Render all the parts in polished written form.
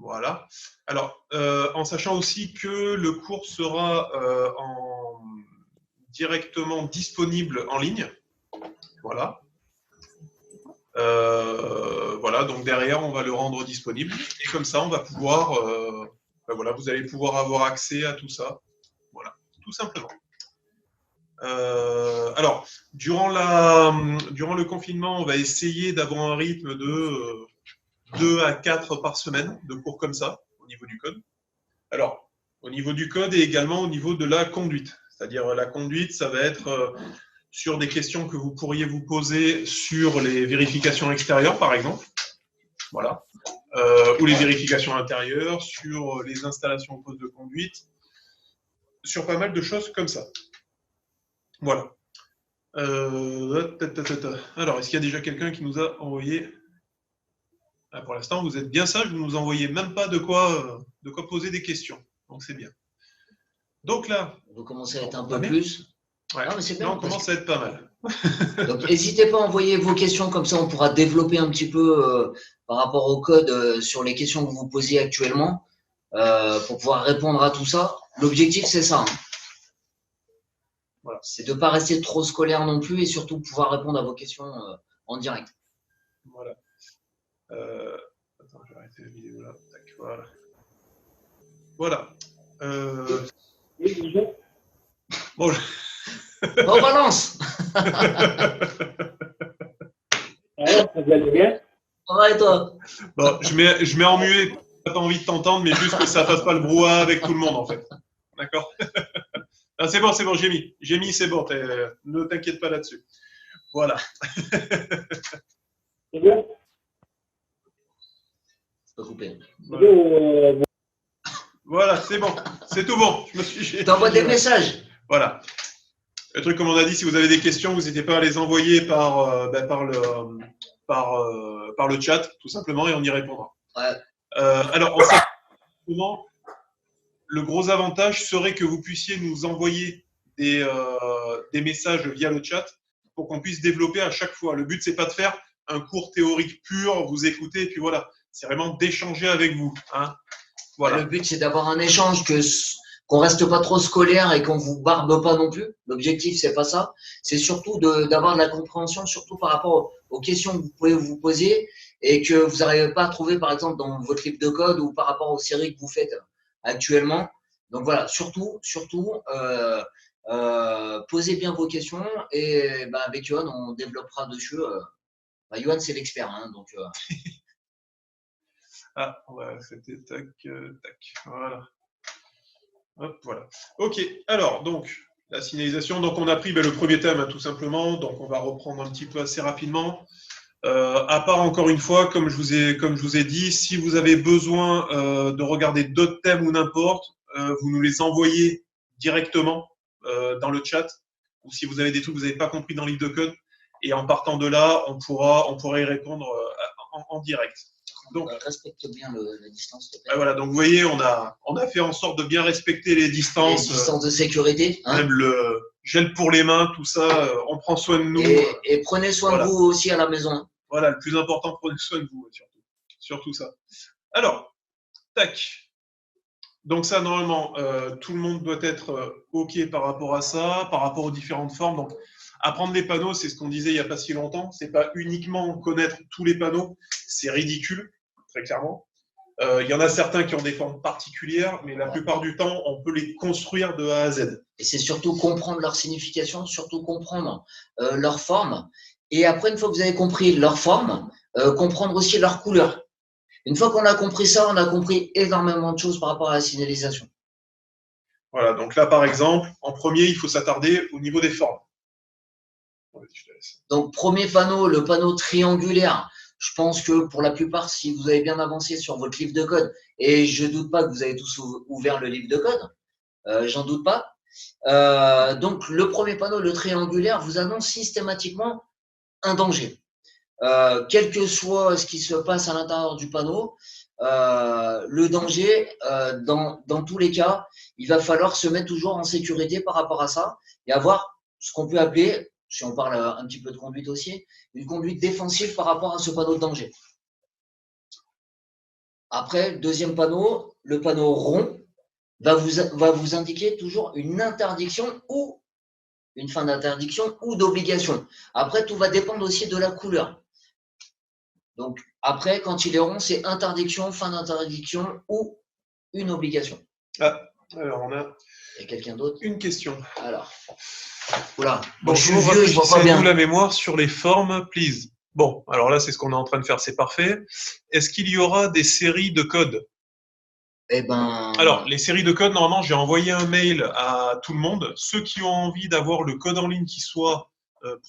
Voilà. Alors, en sachant aussi que le cours sera directement disponible en ligne. Voilà. Voilà, donc derrière, on va le rendre disponible. Et comme ça, on va pouvoir, voilà, vous allez pouvoir avoir accès à tout ça. Voilà, tout simplement. Alors, durant le confinement, on va essayer d'avoir un rythme de 2 à 4 par semaine de cours comme ça, au niveau du code. Alors, au niveau du code et également au niveau de la conduite. C'est-à-dire, la conduite, ça va être sur des questions que vous pourriez vous poser sur les vérifications extérieures, par exemple. Voilà. Ou les vérifications intérieures, sur les installations en poste de conduite, sur pas mal de choses comme ça. Voilà. Alors, est-ce qu'il y a déjà quelqu'un qui nous a envoyé... Pour l'instant, vous êtes bien sage, vous ne nous envoyez même pas de quoi poser des questions. Donc, c'est bien. Donc là... Vous commencez à être un peu plus... Ouais. Non, mais c'est bien. Là, on commence à être pas mal. Donc, n'hésitez pas à envoyer vos questions, comme ça on pourra développer un petit peu par rapport au code sur les questions que vous posez actuellement pour pouvoir répondre à tout ça. L'objectif, c'est ça. Hein. Voilà. C'est de ne pas rester trop scolaire non plus et surtout pouvoir répondre à vos questions en direct. Voilà. Attends, je vais arrêter la vidéo là. Tac, voilà. Voilà. Bon, On balance. Alors, vous allez bien? Ouais, et toi? Bon, je mets en muet, pas envie de t'entendre, mais juste que ça fasse pas le brouhaha avec tout le monde, en fait. D'accord? Ah, c'est bon, j'ai mis. J'ai mis, c'est bon, ne t'inquiète pas là-dessus. Voilà. C'est bien? C'est pas coupé. Voilà, c'est bon. C'est tout bon. T'envoies des messages. Voilà. Le truc, comme on a dit, si vous avez des questions, vous n'hésitez pas à les envoyer par le chat, tout simplement, et on y répondra. Ouais. Alors, en fait, le gros avantage serait que vous puissiez nous envoyer des messages via le chat pour qu'on puisse développer à chaque fois. Le but, c'est pas de faire un cours théorique pur, vous écoutez, et puis voilà. C'est vraiment d'échanger avec vous. Hein. Voilà. Le but, c'est d'avoir un échange, qu'on reste pas trop scolaire et qu'on vous barbe pas non plus. L'objectif, c'est pas ça. C'est surtout d'avoir de la compréhension, surtout par rapport aux questions que vous pouvez vous poser et que vous n'arrivez pas à trouver, par exemple, dans votre livre de code ou par rapport aux séries que vous faites actuellement. Donc voilà, surtout, posez bien vos questions et avec Yohan, on développera dessus. Yohan, c'est l'expert, hein, donc. Ah, on va accepter, tac, tac, voilà. Hop, voilà. Ok, alors, donc, la signalisation. Donc, on a pris le premier thème, hein, tout simplement. Donc, on va reprendre un petit peu assez rapidement. À part, encore une fois, comme je vous ai dit, si vous avez besoin de regarder d'autres thèmes ou n'importe, vous nous les envoyez directement dans le chat. Ou si vous avez des trucs que vous n'avez pas compris dans le livre de code. Et en partant de là, on pourra y répondre en direct. Donc, respecte bien la distance. Voilà, donc vous voyez, on a fait en sorte de bien respecter les distances. Les distances de sécurité. Hein. Même le gel pour les mains, tout ça, on prend soin de nous. Et prenez soin de vous aussi à la maison. Voilà, le plus important, prenez soin de vous, surtout. Surtout ça. Alors, tac. Donc ça, normalement, tout le monde doit être OK par rapport à ça, par rapport aux différentes formes. Donc, apprendre les panneaux, c'est ce qu'on disait il n'y a pas si longtemps. C'est pas uniquement connaître tous les panneaux, c'est ridicule, très clairement. Il y en a certains qui ont des formes particulières, mais la plupart du temps, on peut les construire de A à Z. Et c'est surtout comprendre leur signification, surtout comprendre leur forme. Et après, une fois que vous avez compris leur forme, comprendre aussi leur couleur. Une fois qu'on a compris ça, on a compris énormément de choses par rapport à la signalisation. Voilà, donc là, par exemple, en premier, il faut s'attarder au niveau des formes. Donc, premier panneau, le panneau triangulaire. Je pense que pour la plupart, si vous avez bien avancé sur votre livre de code, et je ne doute pas que vous avez tous ouvert le livre de code, j'en doute pas. Donc, le premier panneau, le triangulaire, vous annonce systématiquement un danger. Quel que soit ce qui se passe à l'intérieur du panneau, le danger, dans tous les cas, il va falloir se mettre toujours en sécurité par rapport à ça et avoir ce qu'on peut appeler, si on parle un petit peu de conduite aussi, une conduite défensive par rapport à ce panneau de danger. Après, le deuxième panneau, le panneau rond, va vous indiquer toujours une interdiction ou une fin d'interdiction ou d'obligation. Après, tout va dépendre aussi de la couleur. Donc, après, quand il est rond, c'est interdiction, fin d'interdiction ou une obligation. Ah, alors on a Il y a quelqu'un d'autre? une question. Alors, oula, Bon, je suis vieux, je vois pas bien. Rafraîchissez-nous la mémoire sur les formes, please. Bon, alors là, c'est ce qu'on est en train de faire, c'est parfait. Est-ce qu'il y aura des séries de codes? Eh ben, Alors, les séries de codes, normalement, j'ai envoyé un mail à tout le monde. Ceux qui ont envie d'avoir le code en ligne qui soit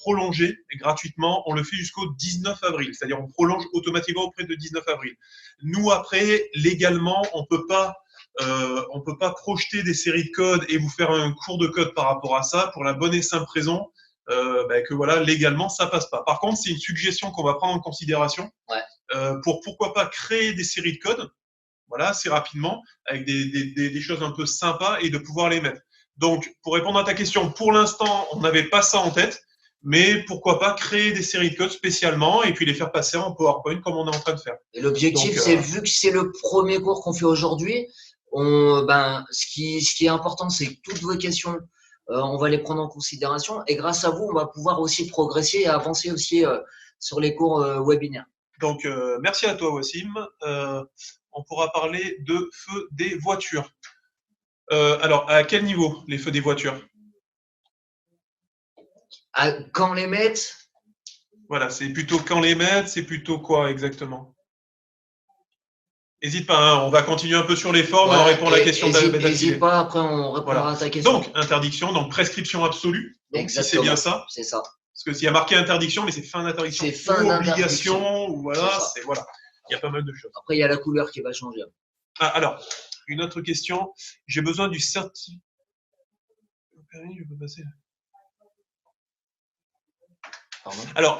prolongé gratuitement, on le fait jusqu'au 19 avril. C'est-à-dire, on prolonge automatiquement auprès de 19 avril. Nous, après, légalement, on peut pas projeter des séries de codes et vous faire un cours de code par rapport à ça pour la bonne et simple raison que voilà, légalement, ça passe pas. Par contre, c'est une suggestion qu'on va prendre en considération pour pourquoi pas créer des séries de codes, voilà, assez rapidement, avec des choses un peu sympas et de pouvoir les mettre. Donc, pour répondre à ta question, pour l'instant, on n'avait pas ça en tête, mais pourquoi pas créer des séries de codes spécialement et puis les faire passer en PowerPoint comme on est en train de faire. Et l'objectif, c'est vu que c'est le premier cours qu'on fait aujourd'hui, ce qui est important, c'est que toutes vos questions, on va les prendre en considération et grâce à vous, on va pouvoir aussi progresser et avancer aussi sur les cours webinaires. Donc, merci à toi, Wassim. On pourra parler de feux des voitures. Alors, à quel niveau les feux des voitures? Quand les mettre? Voilà, c'est plutôt quand les mettre, c'est plutôt quoi exactement? N'hésite pas, hein, on va continuer un peu sur les formes, on répond à la question d'activer. N'hésite pas, après on répondra à ta question. Donc, interdiction, donc prescription absolue. Donc, si c'est bien ça. C'est ça. Parce que s'il y a marqué interdiction, mais c'est fin d'interdiction. C'est fin d'interdiction. Obligation, ou voilà, voilà. Il y a pas mal de choses. Après, il y a la couleur qui va changer. Ah, alors, une autre question. J'ai besoin du certificat. Je peux passer. Alors,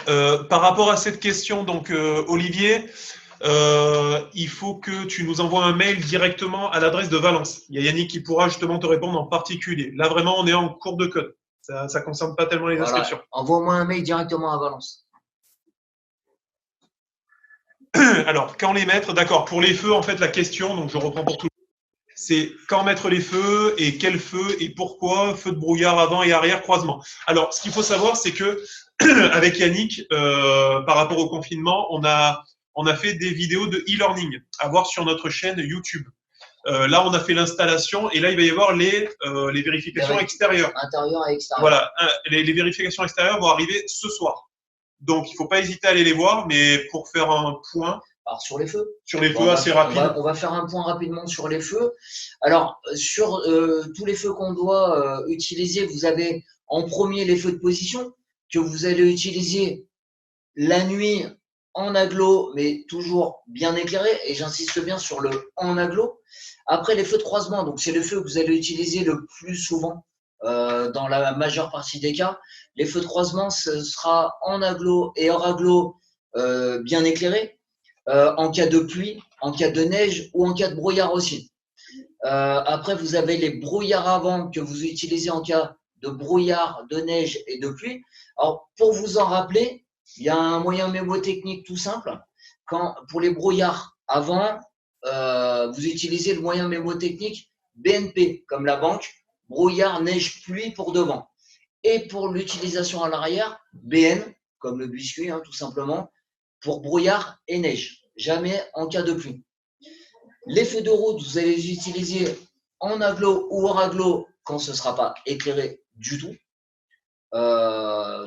par rapport à cette question, donc Olivier, il faut que tu nous envoies un mail directement à l'adresse de Valence. Il y a Yannick qui pourra justement te répondre en particulier. Là, vraiment, on est en cours de code. Ça ne concerne pas tellement les inscriptions. Envoie-moi un mail directement à Valence. Alors, quand les mettre? D'accord. Pour les feux, en fait, la question, donc je reprends pour tout le monde, c'est quand mettre les feux et quel feu et pourquoi, feu de brouillard avant et arrière, croisement. Alors, ce qu'il faut savoir, c'est que avec Yannick, par rapport au confinement, on a fait des vidéos de e-learning à voir sur notre chaîne YouTube. Là, on a fait l'installation et là, il va y avoir les vérifications extérieures. Intérieur et extérieur. Voilà, les vérifications extérieures vont arriver ce soir. Donc, il ne faut pas hésiter à aller les voir, mais pour faire un point. Alors, sur les feux. Sur les feux, assez rapide. On va faire un point rapidement sur les feux. Alors, sur tous les feux qu'on doit utiliser, vous avez en premier les feux de position que vous allez utiliser la nuit en agglo, mais toujours bien éclairé. Et j'insiste bien sur le en agglo. Après, les feux de croisement, donc c'est le feu que vous allez utiliser le plus souvent dans la majeure partie des cas. Les feux de croisement, ce sera en agglo et hors agglo bien éclairé. En cas de pluie, en cas de neige ou en cas de brouillard aussi. Après, vous avez les brouillards avant que vous utilisez en cas de brouillard, de neige et de pluie. Alors, pour vous en rappeler, il y a un moyen mémotechnique tout simple. Pour les brouillards avant, vous utilisez le moyen mémotechnique BNP, comme la banque, brouillard, neige, pluie pour devant. Et pour l'utilisation à l'arrière, BN, comme le biscuit, hein, tout simplement, pour brouillard et neige, jamais en cas de pluie. Les feux de route, vous allez les utiliser en agglo ou hors agglo quand ce ne sera pas éclairé du tout.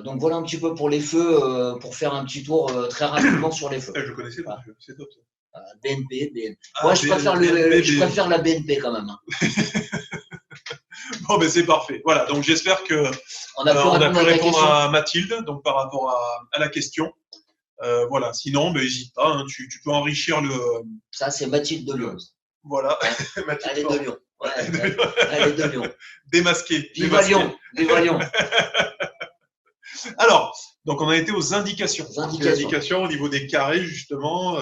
Donc voilà un petit peu pour les feux, pour faire un petit tour très rapidement sur les feux. Je connaissais pas, c'est top ça. BNP. Moi, je préfère la BNP quand même. Hein. Bon, ben c'est parfait. Voilà, donc j'espère que on a pu répondre à Mathilde donc par rapport à la question. Voilà, sinon, n'hésite pas, hein, tu peux enrichir le. Ça, c'est Mathilde de Lyon. Voilà. Ouais. Mathilde elle est de Lyon. Ouais, elle est de Lyon. Démasqué. Viva Lyon. Viva Lyon. Alors, donc on a été aux indications. Les indications au niveau des carrés, justement.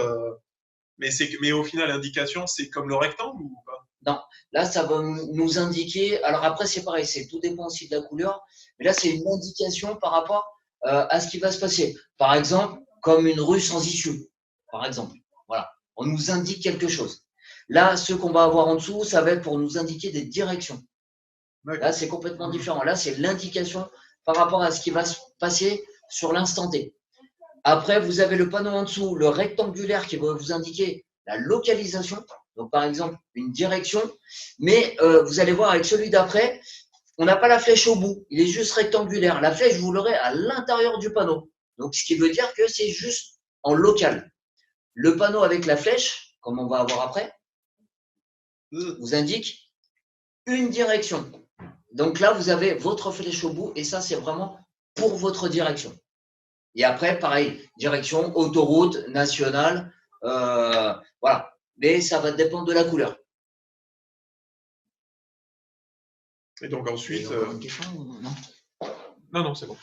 Mais au final, l'indication, c'est comme le rectangle ou pas? Non, là, ça va nous indiquer. Alors après, c'est pareil, tout dépend aussi de la couleur. Mais là, c'est une indication par rapport à ce qui va se passer. Par exemple, comme une rue sans issue, par exemple. Voilà. On nous indique quelque chose. Là, ce qu'on va avoir en dessous, ça va être pour nous indiquer des directions. Là, c'est complètement différent. Là, c'est l'indication par rapport à ce qui va se passer sur l'instant T. Après, vous avez le panneau en dessous, le rectangulaire qui va vous indiquer la localisation. Donc, par exemple, une direction. Mais vous allez voir avec celui d'après, on n'a pas la flèche au bout. Il est juste rectangulaire. La flèche, vous l'aurez à l'intérieur du panneau. Donc, ce qui veut dire que c'est juste en local. Le panneau avec la flèche, comme on va avoir après, vous indique une direction. Donc là, vous avez votre flèche au bout et ça, c'est vraiment pour votre direction. Et après, pareil, direction, autoroute, nationale, voilà. Mais ça va dépendre de la couleur. Et donc ensuite… Une question, non, non, c'est bon.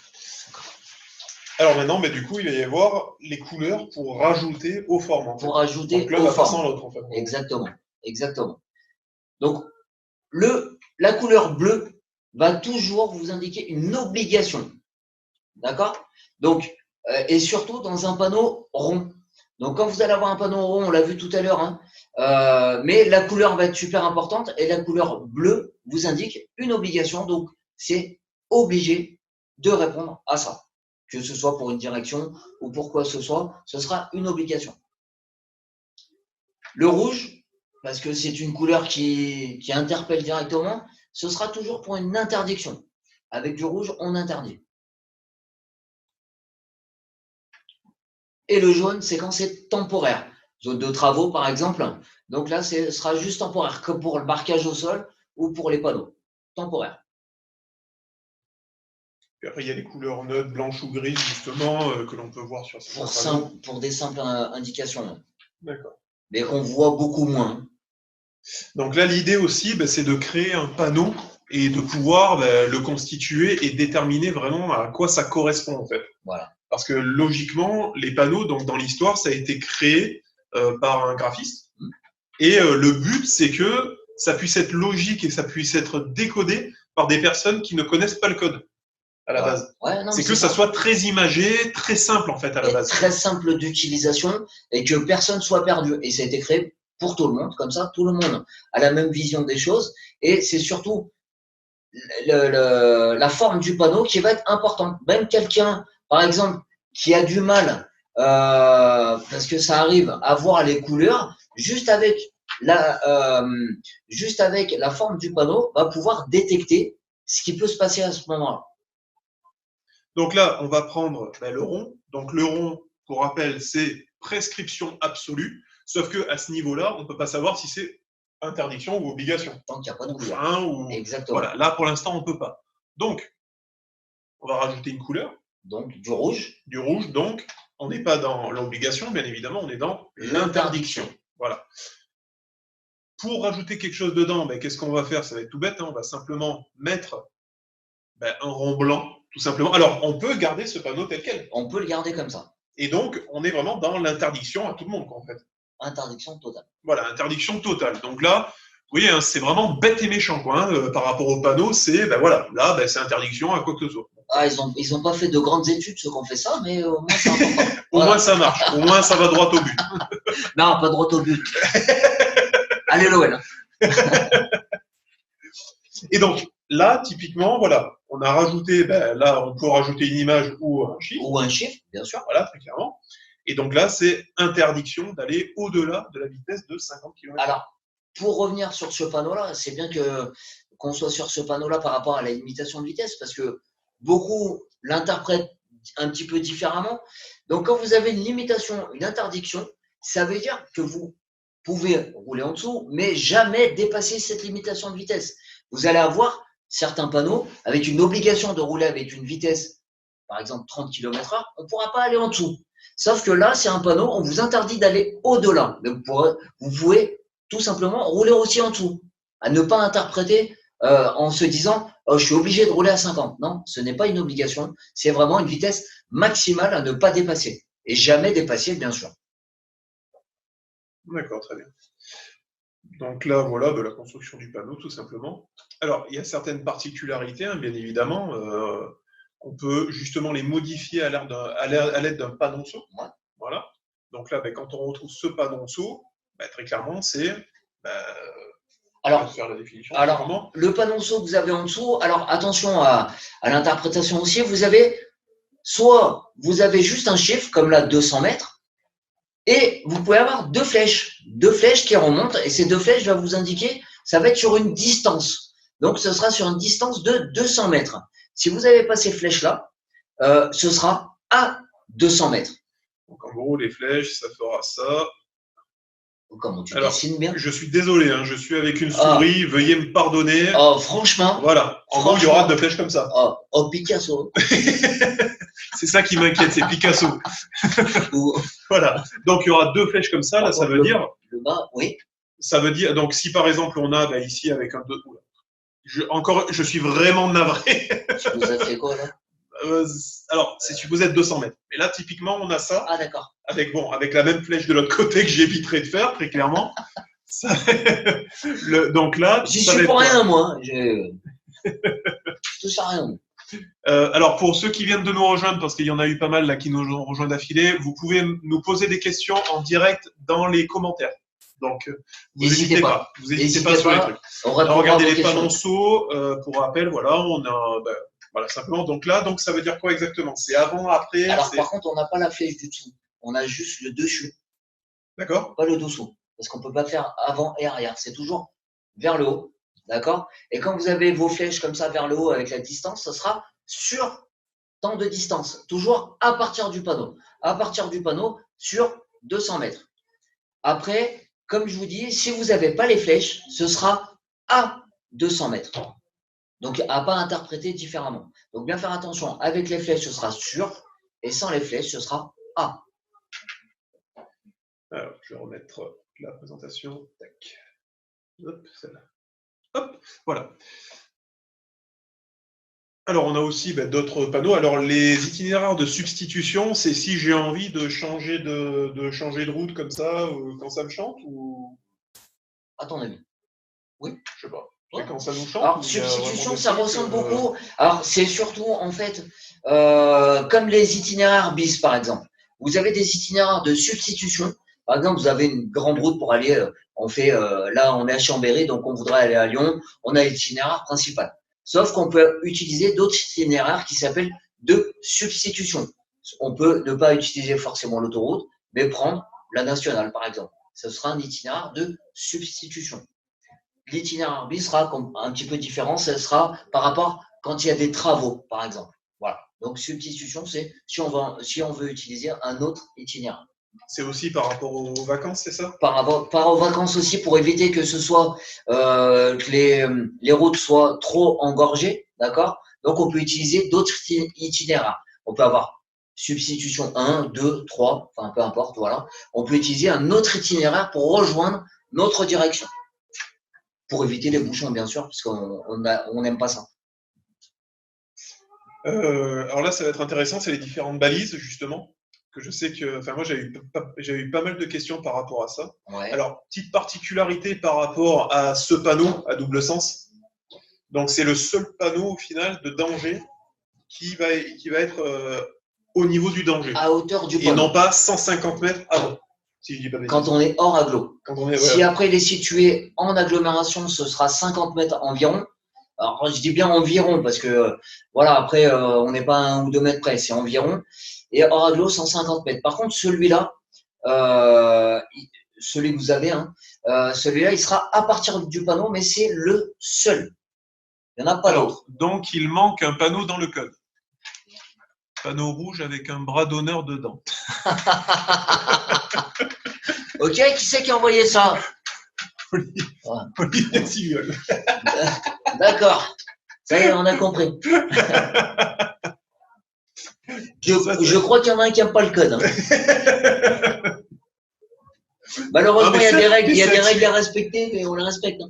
Alors maintenant, du coup, il va y avoir les couleurs pour rajouter aux formes. En fait. Pour rajouter donc l'un aux va pas formes. sans l'autre, en fait. Exactement, exactement. Donc, la couleur bleue va toujours vous indiquer une obligation. D'accord? Donc, et surtout dans un panneau rond. Donc, quand vous allez avoir un panneau rond, on l'a vu tout à l'heure, hein, mais la couleur va être super importante et la couleur bleue vous indique une obligation. Donc, c'est obligé de répondre à ça. Que ce soit pour une direction ou pour quoi que ce soit, ce sera une obligation. Le rouge, parce que c'est une couleur qui interpelle directement, ce sera toujours pour une interdiction. Avec du rouge, on interdit. Et le jaune, c'est quand c'est temporaire. Zone de travaux, par exemple. Donc là, ce sera juste temporaire, comme pour le marquage au sol ou pour les panneaux. Temporaire. Et après, il y a les couleurs neutres, blanches ou grises, justement, que l'on peut voir sur certains panneaux. Pour des simples indications. D'accord. Mais qu'on voit beaucoup moins. Donc là, l'idée aussi, c'est de créer un panneau et de pouvoir le constituer et déterminer vraiment à quoi ça correspond, en fait. Voilà. Parce que logiquement, les panneaux, donc dans l'histoire, ça a été créé par un graphiste. Et le but, c'est que ça puisse être logique et ça puisse être décodé par des personnes qui ne connaissent pas le code à la base. Ouais, non, c'est que ça soit très imagé, très simple en fait à la base. Très simple d'utilisation et que personne soit perdu. Et ça a été créé pour tout le monde, comme ça, tout le monde a la même vision des choses. Et c'est surtout la forme du panneau qui va être importante. Même quelqu'un, par exemple, qui a du mal, parce que ça arrive à voir les couleurs, juste avec la forme du panneau, va pouvoir détecter ce qui peut se passer à ce moment-là. Donc là, on va prendre le rond. Donc le rond, pour rappel, c'est prescription absolue. Sauf qu'à ce niveau-là, on ne peut pas savoir si c'est interdiction ou obligation. Tant qu'il n'y a pas de couleur. Exactement. Voilà, là, pour l'instant, on ne peut pas. Donc, on va rajouter une couleur. Donc, du rouge. Du rouge, donc, on n'est pas dans l'obligation, bien évidemment, on est dans l'interdiction. Voilà. Pour rajouter quelque chose dedans, qu'est-ce qu'on va faire? Ça va être tout bête, hein, on va simplement mettre un rond blanc, tout simplement. Alors, on peut garder ce panneau tel quel. On peut le garder comme ça. Et donc, on est vraiment dans l'interdiction à tout le monde, en fait. Interdiction totale. Voilà, interdiction totale. Donc là, vous voyez, hein, c'est vraiment bête et méchant, quoi. Hein, par rapport au panneau, c'est, voilà, là, c'est interdiction à quoi que ce soit. Ah, ils ont pas fait de grandes études, ceux qui ont fait ça, mais au moins, c'est important. Au moins, ça marche. Au moins, ça va droit au but. Non, pas droit au but. Allez, l'OL. Et donc, là, typiquement, voilà, on a rajouté, là, on peut rajouter une image ou un chiffre. Ou un chiffre, bien sûr. Voilà, très clairement. Et donc là, c'est interdiction d'aller au-delà de la vitesse de 50 km/h. Alors, pour revenir sur ce panneau-là, c'est bien qu'on soit sur ce panneau-là par rapport à la limitation de vitesse, parce que beaucoup l'interprètent un petit peu différemment. Donc, quand vous avez une limitation, une interdiction, ça veut dire que vous pouvez rouler en dessous, mais jamais dépasser cette limitation de vitesse. Vous allez avoir certains panneaux avec une obligation de rouler avec une vitesse, par exemple 30 km/h, on ne pourra pas aller en dessous. Sauf que là, c'est un panneau, on vous interdit d'aller au-delà. Vous pouvez tout simplement rouler aussi en dessous. À ne pas interpréter en se disant oh, je suis obligé de rouler à 50. Non, ce n'est pas une obligation. C'est vraiment une vitesse maximale à ne pas dépasser. Et jamais dépasser, bien sûr. D'accord, très bien. Donc là, voilà la construction du panneau, tout simplement. Alors, il y a certaines particularités, hein, bien évidemment. On peut justement les modifier à l'aide d'un panonceau. Ouais. Voilà. Donc là, ben, quand on retrouve ce panneau en dessous, ben, très clairement, c'est Alors, faire la définition. alors le panneau que vous avez en dessous, alors attention à l'interprétation aussi, vous avez soit vous avez juste un chiffre, comme là 200 mètres, et vous pouvez avoir deux flèches qui remontent, et ces deux flèches vont vous indiquer, ça va être sur une distance. Donc, ce sera sur une distance de 200 mètres. Si vous n'avez pas ces flèches-là, ce sera à 200 mètres. Donc, en gros, les flèches, ça fera ça. Comment tu dessines bien? Je suis désolé, hein, je suis avec une souris, veuillez me pardonner. Oh, franchement. Voilà. En gros, il y aura deux flèches comme ça. Oh Picasso. C'est ça qui m'inquiète, c'est Picasso. Voilà. Donc, il y aura deux flèches comme ça. Là, ça veut dire. Le bas, oui. Ça veut dire. Donc, si par exemple, on a ici avec un. Je suis vraiment navré. Tu nous as fait quoi, là? Alors, c'est supposé être 200 mètres. Mais là, typiquement, on a ça. Ah, d'accord. Avec la même flèche de l'autre côté que j'éviterai de faire, très clairement. Donc là. J'y suis pour rien, moi. Je touche à rien. Alors, pour ceux qui viennent de nous rejoindre, parce qu'il y en a eu pas mal là qui nous ont rejoint d'affilée, vous pouvez nous poser des questions en direct dans les commentaires. Donc, vous n'hésitez pas. Vous n'hésitez pas sur les trucs. Alors, regardez les panonceaux. Pour rappel, voilà, on a. Voilà, simplement. Donc là, ça veut dire quoi exactement? C'est avant, après? Alors, par contre, on n'a pas la flèche du dessous. On a juste le dessus. D'accord. Pas le dessous. Parce qu'on ne peut pas faire avant et arrière. C'est toujours vers le haut. D'accord? Et quand vous avez vos flèches comme ça vers le haut avec la distance, ce sera sur tant de distance. Toujours à partir du panneau. À partir du panneau sur 200 mètres. Après, comme je vous dis, si vous n'avez pas les flèches, ce sera à 200 mètres. Donc, à ne pas interpréter différemment. Donc, bien faire attention. Avec les flèches, ce sera sur. Et sans les flèches, ce sera à. Alors, je vais remettre la présentation. Tac. Hop, celle-là. Hop, voilà. Alors, on a aussi d'autres panneaux. Alors, les itinéraires de substitution, c'est si j'ai envie de changer de route comme ça, quand ça me chante ou… À ton avis? Oui. Je sais pas. Ouais. Quand ça nous chante. Alors, substitution, ça ressemble beaucoup. Alors, c'est surtout, en fait, comme les itinéraires bis, par exemple. Vous avez des itinéraires de substitution. Par exemple, vous avez une grande route pour aller, là, on est à Chambéry, donc on voudrait aller à Lyon. On a l'itinéraire principal. Sauf qu'on peut utiliser d'autres itinéraires qui s'appellent de substitution. On peut ne pas utiliser forcément l'autoroute, mais prendre la nationale, par exemple. Ce sera un itinéraire de substitution. L'itinéraire bis sera un petit peu différent. Ce sera par rapport quand il y a des travaux, par exemple. Voilà. Donc, substitution, c'est si on veut utiliser un autre itinéraire. C'est aussi par rapport aux vacances, c'est ça? Par rapport aux vacances aussi, pour éviter que ce soit que les routes soient trop engorgées, d'accord? Donc, on peut utiliser d'autres itinéraires. On peut avoir substitution 1, 2, 3, enfin peu importe, voilà. On peut utiliser un autre itinéraire pour rejoindre notre direction. Pour éviter les bouchons, bien sûr, puisqu'on n'aime pas ça. Alors là, ça va être intéressant, c'est les différentes balises, justement. Que je sais que, enfin moi j'ai eu pas mal de questions par rapport à ça. Ouais. Alors, petite particularité par rapport à ce panneau à double sens. Donc c'est le seul panneau au final de danger qui va être au niveau du danger. À hauteur du panneau. Et non pas 150 mètres avant. Si je dis pas bêtise. Quand on est hors agglo. Si voilà. après il est situé en agglomération, ce sera 50 mètres environ. Alors je dis bien environ parce que voilà, après on n'est pas à 1 ou 2 mètres près, c'est environ. Et hors agglo, 150 mètres. Par contre, celui-là, celui que vous avez, celui-là, il sera à partir du panneau, mais c'est le seul. Il n'y en a pas d'autre. Donc, il manque un panneau dans le code. Panneau rouge avec un bras d'honneur dedans. Ok, qui c'est qui a envoyé ça? Olivier Siviol. D'accord. Ça y est, on a compris. Je crois qu'il y en a un qui n'aime pas le code. Malheureusement, il y a des règles à respecter, mais on les respecte.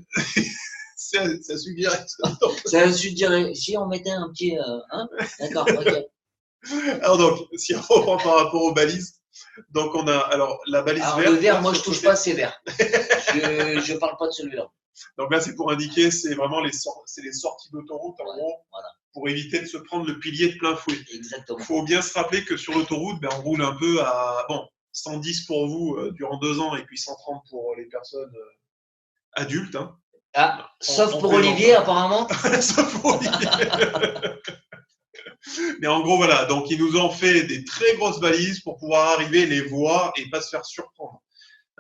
Ça suggerait. Ça suggerait. Si on mettait un petit. D'accord, ok. Alors donc, si on reprend par rapport aux balises, donc on a alors la balise verte. Le vert, moi je touche pas, c'est vert. Je parle pas de celui-là. Donc là, c'est pour indiquer, c'est vraiment les sorties d'autoroute en gros, voilà. Pour éviter de se prendre le pilier de plein fouet. Exactement. Il faut bien se rappeler que sur l'autoroute, on roule un peu à… Bon, 110 pour vous durant 2 ans et puis 130 pour les personnes adultes. Hein. Ah, sauf pour Olivier, apparemment. Sauf pour Olivier. Mais en gros, voilà. Donc, ils nous ont fait des très grosses valises pour pouvoir arriver, les voir et pas se faire surprendre.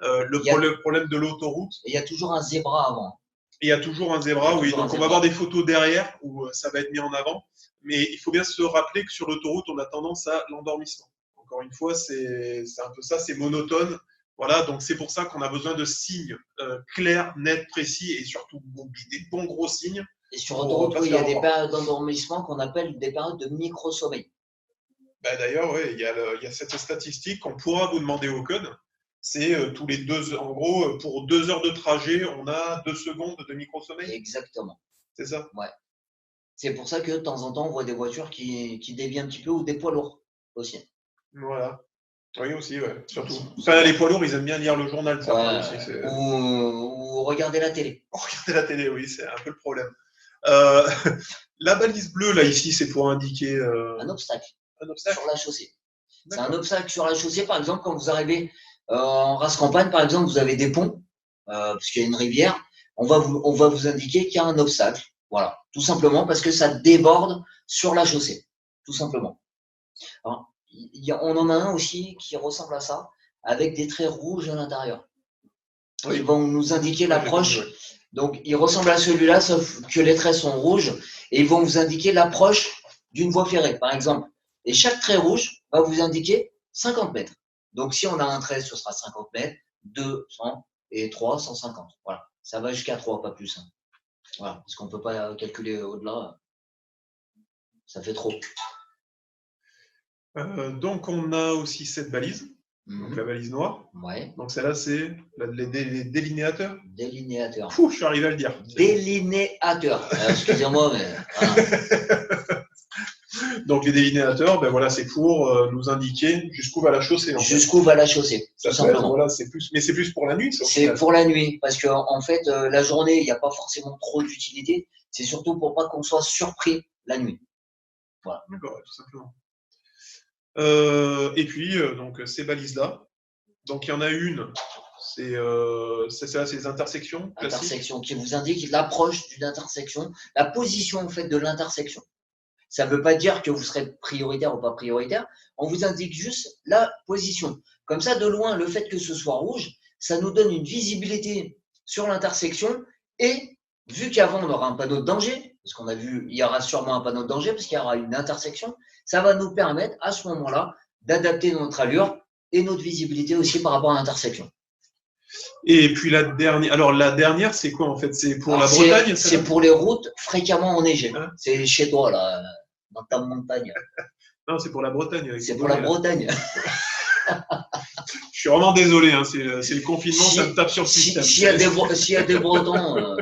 Le problème de l'autoroute. Il y a toujours un zébra avant. Il y a toujours un zébra, oui. Donc, on va avoir des photos derrière où ça va être mis en avant. Mais il faut bien se rappeler que sur l'autoroute, on a tendance à l'endormissement. Encore une fois, c'est un peu ça, c'est monotone. Voilà, donc c'est pour ça qu'on a besoin de signes clairs, nets, précis et surtout des bons gros signes. Et sur l'autoroute, il y a des périodes d'endormissement qu'on appelle des périodes de micro-sommeil. Ben d'ailleurs, oui, il y a cette statistique qu'on pourra vous demander au code. C'est tous les 2, en gros, pour 2 heures de trajet, on a 2 secondes de micro-sommeil. Exactement. C'est ça? Ouais. C'est pour ça que de temps en temps, on voit des voitures qui dévient un petit peu ou des poids lourds aussi. Voilà. Oui, aussi, ouais. Surtout. Enfin, les poids lourds, ils aiment bien lire le journal. Ou regarder la télé. Regarder la télé, oui, c'est un peu le problème. La balise bleue, là, ici, c'est pour indiquer… Un obstacle. Un obstacle sur la chaussée. C'est un obstacle sur la chaussée, par exemple, quand vous arrivez en race campagne, par exemple, vous avez des ponts, parce qu'il y a une rivière, on va vous indiquer qu'il y a un obstacle. Voilà, tout simplement parce que ça déborde sur la chaussée, tout simplement. Alors, on en a un aussi qui ressemble à ça, avec des traits rouges à l'intérieur. Oui. Ils vont nous indiquer l'approche. Donc, il ressemble à celui-là, sauf que les traits sont rouges, et ils vont vous indiquer l'approche d'une voie ferrée, par exemple. Et chaque trait rouge va vous indiquer 50 mètres. Donc, si on a un trait, ce sera 50 mètres, 2, 100 et 3, 150. Voilà, ça va jusqu'à 3, pas plus. Hein. Voilà, parce qu'on ne peut pas calculer au-delà. Ça fait trop. Donc, on a aussi cette balise, donc la balise noire. Ouais. Donc, celle-là, c'est les délinéateurs. Délinéateur. Fou, je suis arrivé à le dire. Délinéateur. Excusez-moi, mais. Voilà. Donc, les délinéateurs, ben voilà, c'est pour nous indiquer jusqu'où va la chaussée. Jusqu'où va la chaussée, tout simplement. Voilà, mais c'est plus pour la nuit, ça. C'est pour la nuit, parce qu'en fait, la journée, il n'y a pas forcément trop d'utilité. C'est surtout pour pas qu'on soit surpris la nuit. Voilà. D'accord, tout simplement. Et puis, donc, ces balises-là. Donc, il y en a une, c'est les intersections. Intersection, qui vous indique l'approche d'une intersection, la position en fait de l'intersection. Ça ne veut pas dire que vous serez prioritaire ou pas prioritaire. On vous indique juste la position. Comme ça, de loin, le fait que ce soit rouge, ça nous donne une visibilité sur l'intersection. Et vu qu'avant, on aura un panneau de danger, parce qu'on a vu, il y aura sûrement un panneau de danger, parce qu'il y aura une intersection, ça va nous permettre, à ce moment-là, d'adapter notre allure et notre visibilité aussi par rapport à l'intersection. Et puis la dernière, c'est quoi en fait? C'est pour la Bretagne? C'est pour les routes fréquemment enneigées. Hein, c'est chez toi, là, dans ta montagne. Non, c'est pour la Bretagne. C'est pour la Bretagne. Je suis vraiment désolé, hein, c'est le confinement, ça me tape sur le système. S'il y a des Bretons,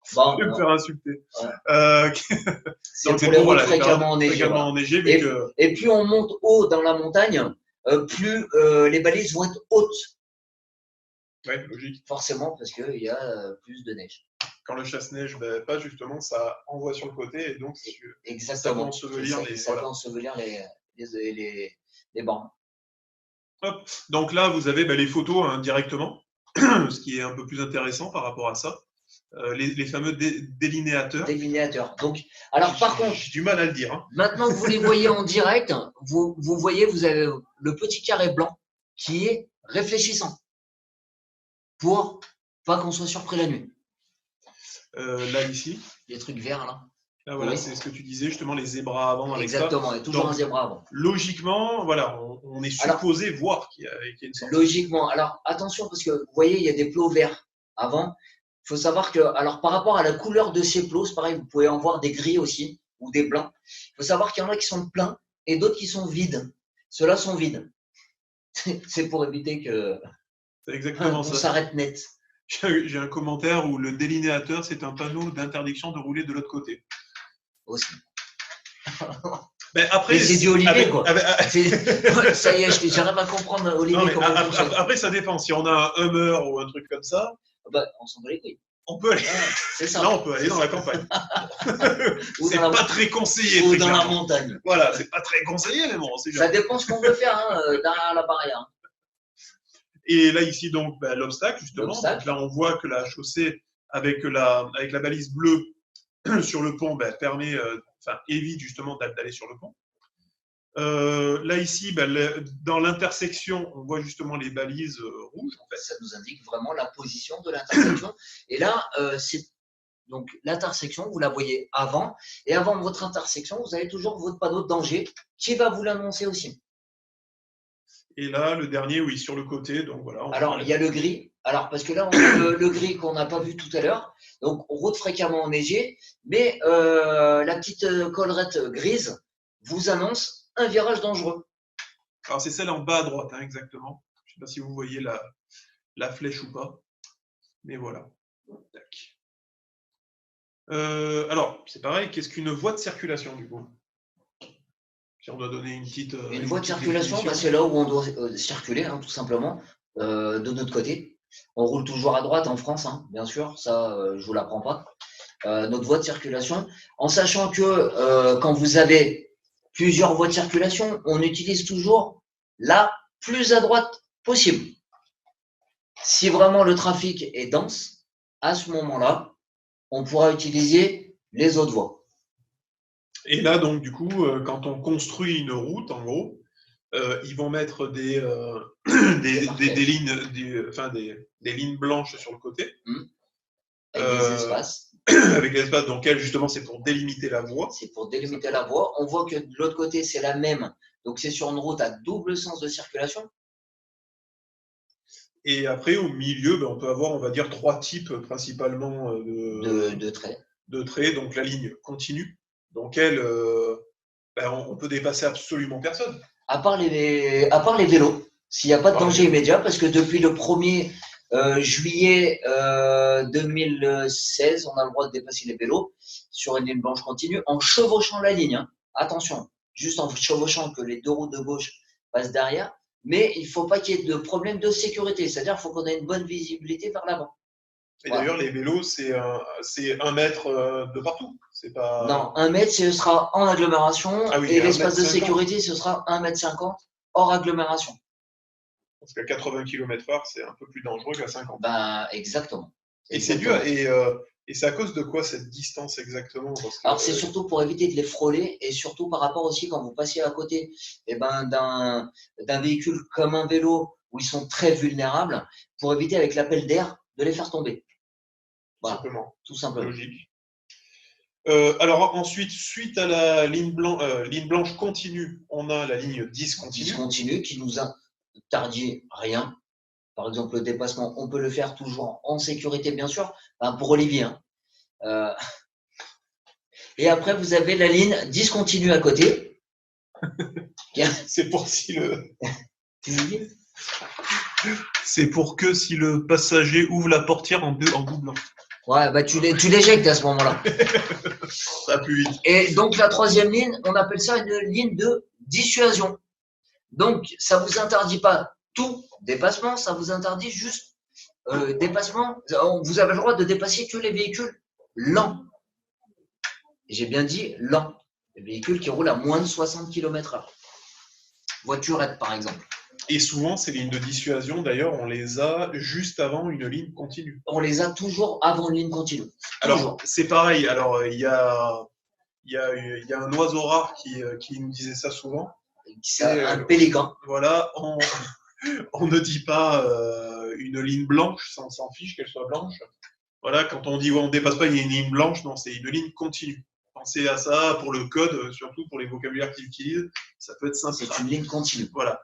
je vais me faire insulter. Ouais. C'est pour les routes fréquemment enneigées. Et plus on monte haut dans la montagne, plus les balises vont être hautes. Oui, logique. Forcément, parce qu'il y a plus de neige. Quand le chasse-neige ne pas, justement, ça envoie sur le côté et donc exactement. Ça va ensevelir les bornes. Hop. Donc là, vous avez les photos hein, directement, ce qui est un peu plus intéressant par rapport à ça. Les fameux délinéateurs. Délinéateurs. Donc, alors par contre, j'ai du mal à le dire. Hein. Maintenant que vous les voyez en direct, vous voyez, vous avez le petit carré blanc qui est réfléchissant pour pas qu'on soit surpris la nuit. Là, ici. Les trucs verts, là. Là, voilà, oui. C'est ce que tu disais, justement, les zébras avant. Avec exactement, il y a toujours un zébra avant. Logiquement, voilà, on est supposé voir qu'il y a une sorte. Logiquement. Alors, attention, parce que vous voyez, il y a des plots verts avant. Il faut savoir que, alors, par rapport à la couleur de ces plots, c'est pareil, vous pouvez en voir des gris aussi, ou des blancs. Il faut savoir qu'il y en a qui sont pleins et d'autres qui sont vides. Ceux-là sont vides. C'est pour éviter que. C'est exactement ça. On s'arrête net. J'ai un commentaire où le délinéateur, c'est un panneau d'interdiction de rouler de l'autre côté. Aussi. Mais après, c'est du Olivier, quoi. Ça y est, j'arrive à comprendre Olivier. Après, ça dépend. Si on a un Hummer ou un truc comme ça, on s'en bat les couilles. On peut aller. C'est ça. Là, on peut aller dans la campagne. C'est pas très conseillé. Ou dans la montagne. Voilà, c'est pas très conseillé, mais bon. Ça dépend ce qu'on veut faire derrière la barrière. Et là, ici, donc, l'obstacle, justement. L'obstacle. Donc là, on voit que la chaussée, avec la balise bleue sur le pont, permet, évite justement d'aller sur le pont. Là, ici, dans l'intersection, on voit justement les balises rouges. En fait. Ça nous indique vraiment la position de l'intersection. Et là, donc l'intersection, vous la voyez avant. Et avant votre intersection, vous avez toujours votre panneau de danger qui va vous l'annoncer aussi. Et là, le dernier, oui, sur le côté. Donc voilà. Alors, il y a le gris. Alors, parce que là, on a le gris qu'on n'a pas vu tout à l'heure. Donc, on route fréquemment enneigé. Mais la petite collerette grise vous annonce un virage dangereux. Alors, c'est celle en bas à droite, hein, exactement. Je ne sais pas si vous voyez la flèche ou pas. Mais voilà. Tac. Alors, c'est pareil. Qu'est-ce qu'une voie de circulation, du coup? Si on doit donner une petite. Une voie de circulation, c'est là où on doit circuler, hein, tout simplement, de notre côté. On roule toujours à droite en France, hein, bien sûr, ça, je ne vous l'apprends pas. Notre voie de circulation, en sachant que quand vous avez plusieurs voies de circulation, on utilise toujours la plus à droite possible. Si vraiment le trafic est dense, à ce moment-là, on pourra utiliser les autres voies. Et là, donc, du coup, quand on construit une route, en gros, ils vont mettre des lignes blanches sur le côté. Avec des espaces. Avec l'espace, donc elle, justement, c'est pour délimiter la voie. C'est pour délimiter la voie. On voit que de l'autre côté, c'est la même. Donc, c'est sur une route à double sens de circulation. Et après, au milieu, on peut avoir, on va dire, 3 types principalement de traits. De traits. Donc, la ligne continue. Donc, elle, on peut dépasser absolument personne. À part les vélos, s'il n'y a pas de danger immédiat, parce que depuis le 1er juillet 2016, on a le droit de dépasser les vélos sur une ligne blanche continue en chevauchant la ligne. Hein. Attention, juste en chevauchant que les deux roues de gauche passent derrière, mais il ne faut pas qu'il y ait de problème de sécurité, c'est-à-dire qu'il faut qu'on ait une bonne visibilité vers l'avant. Et voilà. D'ailleurs, les vélos, c'est 1 mètre de partout. C'est pas... Non, 1 mètre, ce sera en agglomération, et l'espace de sécurité, ce sera 1,50 m hors agglomération. Parce qu'à 80 km/h, c'est un peu plus dangereux qu'à 50. Exactement. Et c'est dur. Et c'est à cause de quoi cette distance exactement? Alors, c'est surtout pour éviter de les frôler et surtout par rapport aussi quand vous passez à côté d'un véhicule comme un vélo où ils sont très vulnérables, pour éviter avec l'appel d'air de les faire tomber. Voilà, tout simplement. Logique. Alors ensuite, suite à la ligne blanche continue, on a la ligne 10 continue. 10 continue qui nous interdit rien. Par exemple, le dépassement, on peut le faire toujours en sécurité, bien sûr, pour Olivier. Hein. Et après, vous avez la ligne 10 continue à côté. C'est pour si le. C'est pour que si le passager ouvre la portière en doublant. Ouais, tu l'éjectes à ce moment-là. Ça va plus vite. Et donc, la 3e ligne, on appelle ça une ligne de dissuasion. Donc, ça ne vous interdit pas tout dépassement, ça vous interdit juste dépassement. Vous avez le droit de dépasser que les véhicules lents. J'ai bien dit lents. Les véhicules qui roulent à moins de 60 km/h. Voiturette, par exemple. Et souvent, ces lignes de dissuasion, d'ailleurs, on les a juste avant une ligne continue. On les a toujours avant une ligne continue. Alors, c'est pareil. Alors, il y a un oiseau rare qui nous disait ça souvent. C'est un pélican. Voilà, on ne dit pas une ligne blanche, ça on s'en fiche qu'elle soit blanche. Voilà, quand on dit on ne dépasse pas une ligne blanche, non, c'est une ligne continue. Pensez à ça pour le code, surtout pour les vocabulaires qu'ils utilisent, ça peut être simple. C'est une ligne continue. Voilà.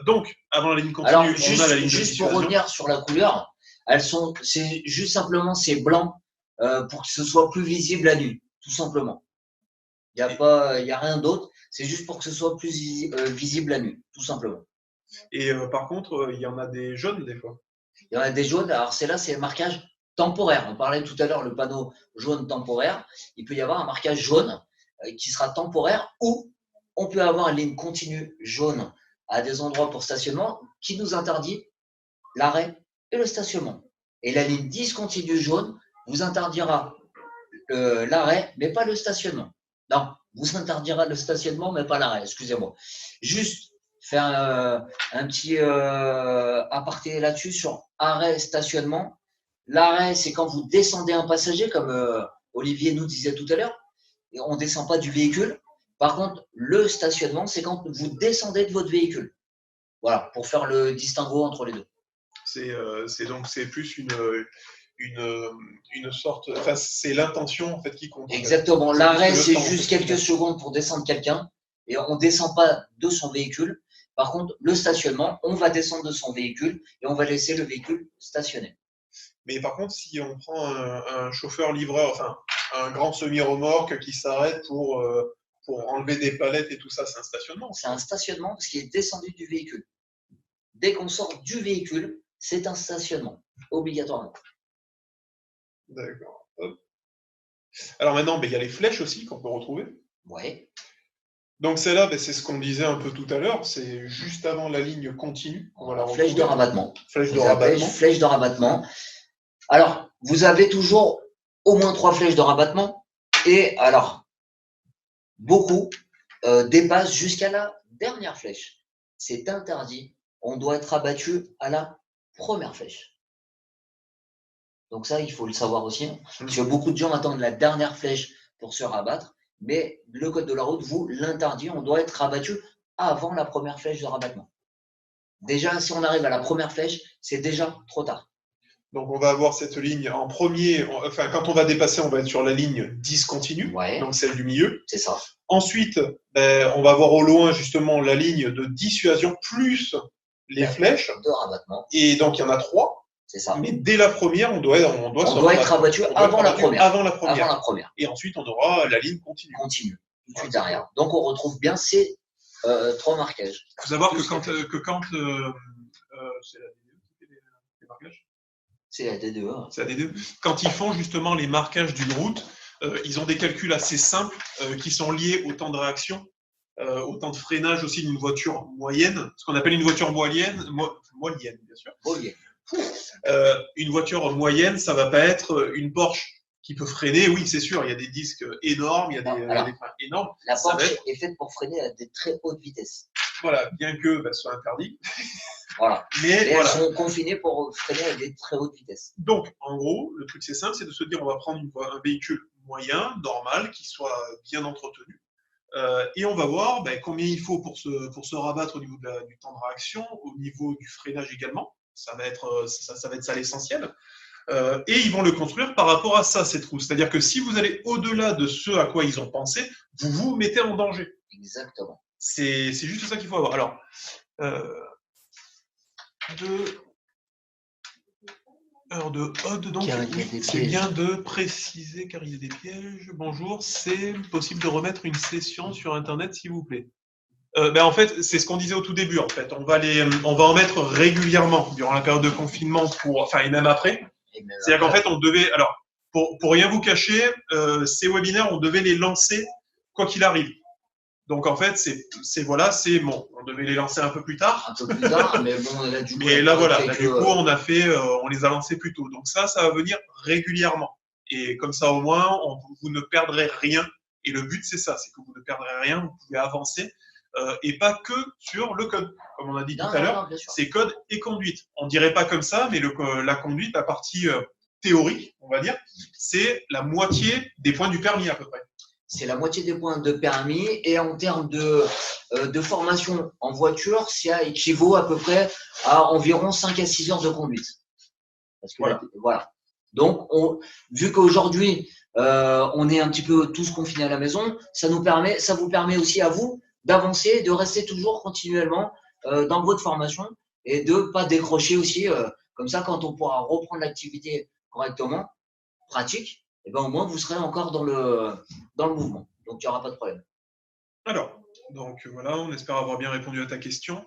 Donc, avant la ligne continue, alors, on a la ligne de dissuasion. Pour revenir sur la couleur, c'est juste simplement c'est blanc pour que ce soit plus visible la nuit, tout simplement. Il n'y a rien d'autre. C'est juste pour que ce soit plus visible la nuit, tout simplement. Et par contre, il y en a des jaunes des fois. Il y en a des jaunes. Alors, c'est le marquage temporaire. On parlait tout à l'heure le panneau jaune temporaire. Il peut y avoir un marquage jaune qui sera temporaire ou on peut avoir une ligne continue jaune à des endroits pour stationnement qui nous interdit l'arrêt et le stationnement. Et la ligne 10 continue jaune vous interdira l'arrêt, mais pas le stationnement. Non, vous interdira le stationnement, mais pas l'arrêt, excusez-moi. Juste, faire un petit aparté là-dessus sur arrêt, stationnement. L'arrêt, c'est quand vous descendez un passager, comme Olivier nous disait tout à l'heure, et on ne descend pas du véhicule. Par contre, le stationnement, c'est quand vous descendez de votre véhicule. Voilà, pour faire le distinguo entre les deux. C'est plus une sorte, enfin c'est l'intention en fait qui compte. Exactement. L'arrêt, c'est juste quelques secondes pour descendre quelqu'un et on ne descend pas de son véhicule. Par contre, le stationnement, on va descendre de son véhicule et on va laisser le véhicule stationner. Mais par contre, si on prend un chauffeur-livreur, enfin un grand semi-remorque qui s'arrête pour enlever des palettes et tout ça, c'est un stationnement. C'est un stationnement parce qu'il est descendu du véhicule. Dès qu'on sort du véhicule, c'est un stationnement, obligatoirement. D'accord. Hop. Alors maintenant, il y a les flèches aussi qu'on peut retrouver. Ouais. Donc celle-là, c'est ce qu'on disait un peu tout à l'heure, c'est juste avant la ligne continue. Flèche de rabattement. Flèche de rabattement. Flèche de rabattement. Alors, vous avez toujours au moins 3 flèches de rabattement. Et alors, beaucoup dépassent jusqu'à la dernière flèche. C'est interdit. On doit être abattu à la première flèche. Donc ça, il faut le savoir aussi. Parce que beaucoup de gens attendent la dernière flèche pour se rabattre. Mais le code de la route vous l'interdit. On doit être rabattu avant la première flèche de rabattement. Déjà, si on arrive à la première flèche, c'est déjà trop tard. Donc on va avoir cette ligne en premier, enfin quand on va dépasser, on va être sur la ligne discontinue, donc celle du milieu. C'est ça. Ensuite, on va voir au loin justement la ligne de dissuasion plus les flèches. De rabattement. Et donc il y en a 3. C'est ça. Mais dès la première, on doit être abattu avant la première. Avant la première. Et ensuite, on aura la ligne continue. Tout de suite derrière. Donc on retrouve bien ces 3 marquages. Il faut savoir que quand c'est la DDE qui fait les marquages. C'est la DDE. C'est la DDE. Quand ils font justement les marquages d'une route, ils ont des calculs assez simples qui sont liés au temps de réaction, au temps de freinage aussi d'une voiture moyenne, ce qu'on appelle une voiture moyenne, bien sûr. Moyenne. Une voiture moyenne, ça va pas être une Porsche qui peut freiner. Oui, c'est sûr, il y a des disques énormes, il y a des freins énormes. La Porsche est faite pour freiner à des très hautes vitesses. Voilà, bien que ce soit interdit. Voilà. Mais elles sont confinées pour freiner à des très hautes vitesses. Donc, en gros, le truc c'est simple, c'est de se dire on va prendre un véhicule moyen, normal, qui soit bien entretenu. Et on va voir combien il faut pour se rabattre au niveau du temps de réaction, au niveau du freinage également. Ça va être ça l'essentiel. Et ils vont le construire par rapport à ça, cette roue. C'est-à-dire que si vous allez au-delà de ce à quoi ils ont pensé, vous vous mettez en danger. Exactement. C'est juste ça qu'il faut avoir. Alors, de Odd, donc c'est bien de préciser car il y a des pièges. Bonjour, c'est possible de remettre une session sur Internet, s'il vous plaît. En fait, c'est ce qu'on disait au tout début. En fait, on va en mettre régulièrement durant la période de confinement, et même après. C'est-à-dire qu'en fait, on devait, alors, pour rien vous cacher, ces webinaires, on devait les lancer quoi qu'il arrive. Donc en fait, on devait les lancer un peu plus tard. Un peu plus tard, mais bon, là du coup, on les a lancés plus tôt. Donc ça va venir régulièrement. Et comme ça, au moins, vous ne perdrez rien. Et le but, c'est ça, c'est que vous ne perdrez rien, vous pouvez avancer. Et pas que sur le code. Comme on a dit tout à l'heure, c'est code et conduite. On dirait pas comme ça, mais la conduite, la partie théorique, on va dire, c'est la moitié des points du permis à peu près. C'est la moitié des points de permis et en termes de formation en voiture, ça équivaut à peu près à environ 5 à 6 heures de conduite. Parce que voilà. Donc, vu qu'aujourd'hui, on est un petit peu tous confinés à la maison, ça vous permet aussi à vous d'avancer, de rester toujours continuellement dans votre formation et de ne pas décrocher aussi. Comme ça, quand on pourra reprendre l'activité correctement, pratique, et au moins vous serez encore dans le mouvement. Donc, il n'y aura pas de problème. Alors, voilà, on espère avoir bien répondu à ta question.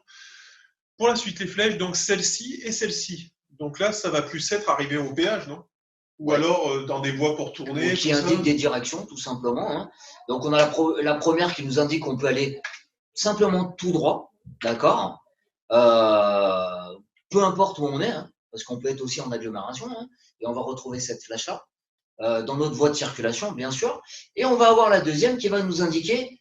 Pour la suite, les flèches, donc celle-ci et celle-ci. Donc là, ça va plus être arrivé au péage, non? Ou alors dans des voies pour tourner. Qui indiquent des directions, tout simplement. Hein. Donc, on a la première qui nous indique qu'on peut aller simplement tout droit, d'accord, peu importe où on est, hein, parce qu'on peut être aussi en agglomération, hein, et on va retrouver cette flèche-là dans notre voie de circulation, bien sûr. Et on va avoir la deuxième qui va nous indiquer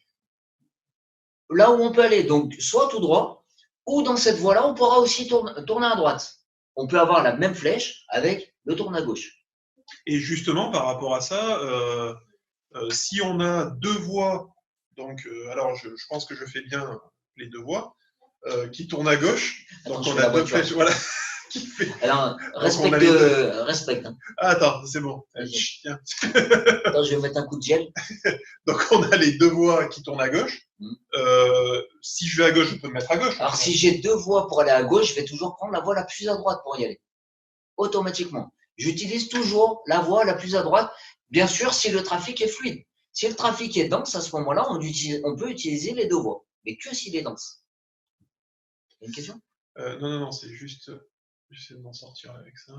là où on peut aller. Donc, soit tout droit, Ou dans cette voie-là, on pourra aussi tourner à droite. On peut avoir la même flèche avec le tourne à gauche. Et justement, par rapport à ça, si on a deux voies, donc, alors je pense que je fais bien les deux voies, qui tournent à gauche, Attends, donc je on fais a la deux voiture. flèches, voilà. Qui fait... Alors, on a respecte. les deux. Respecte. Hein. Ah, attends, c'est bon. Vas-y. Chut, tiens. Attends, je vais mettre un coup de gel. Donc on a les deux voies qui tournent à gauche. Mm. Si je vais à gauche, je peux me mettre à gauche. Alors, si j'ai deux voies pour aller à gauche, je vais toujours prendre la voie la plus à droite pour y aller. Automatiquement. J'utilise toujours la voie la plus à droite, bien sûr, si le trafic est fluide. Si le trafic est dense, à ce moment-là, on peut utiliser les deux voies, mais que s'il est dense. Une question? Non, c'est juste. J'essaie de m'en sortir avec ça.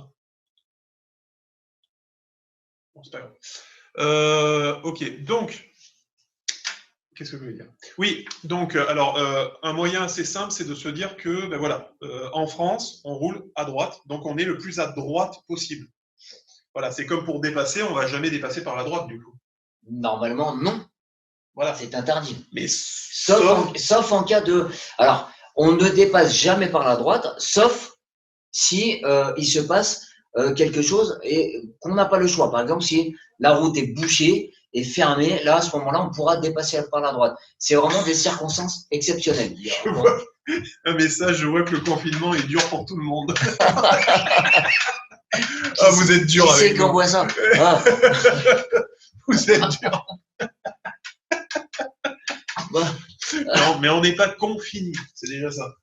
Bon, c'est pas grave. Ok, donc. Qu'est-ce que je voulais dire? Oui, donc, alors, un moyen assez simple, c'est de se dire que, ben voilà, en France, on roule à droite, donc on est le plus à droite possible. Voilà, c'est comme pour dépasser, on ne va jamais dépasser par la droite, du coup. Normalement, non. Voilà. C'est interdit. Mais sauf en cas de. Alors, on ne dépasse jamais par la droite, sauf si il se passe quelque chose et qu'on n'a pas le choix. Par exemple, si la route est bouchée et fermée, là, à ce moment-là, on pourra dépasser par la droite. C'est vraiment des circonstances exceptionnelles. Je vois un message, je vois que le confinement est dur pour tout le monde. Ah, vous êtes dur avec nous. Qui c'est qu'on voit ça? Ah. Vous êtes dur. Non, mais on n'est pas confiné, c'est déjà ça.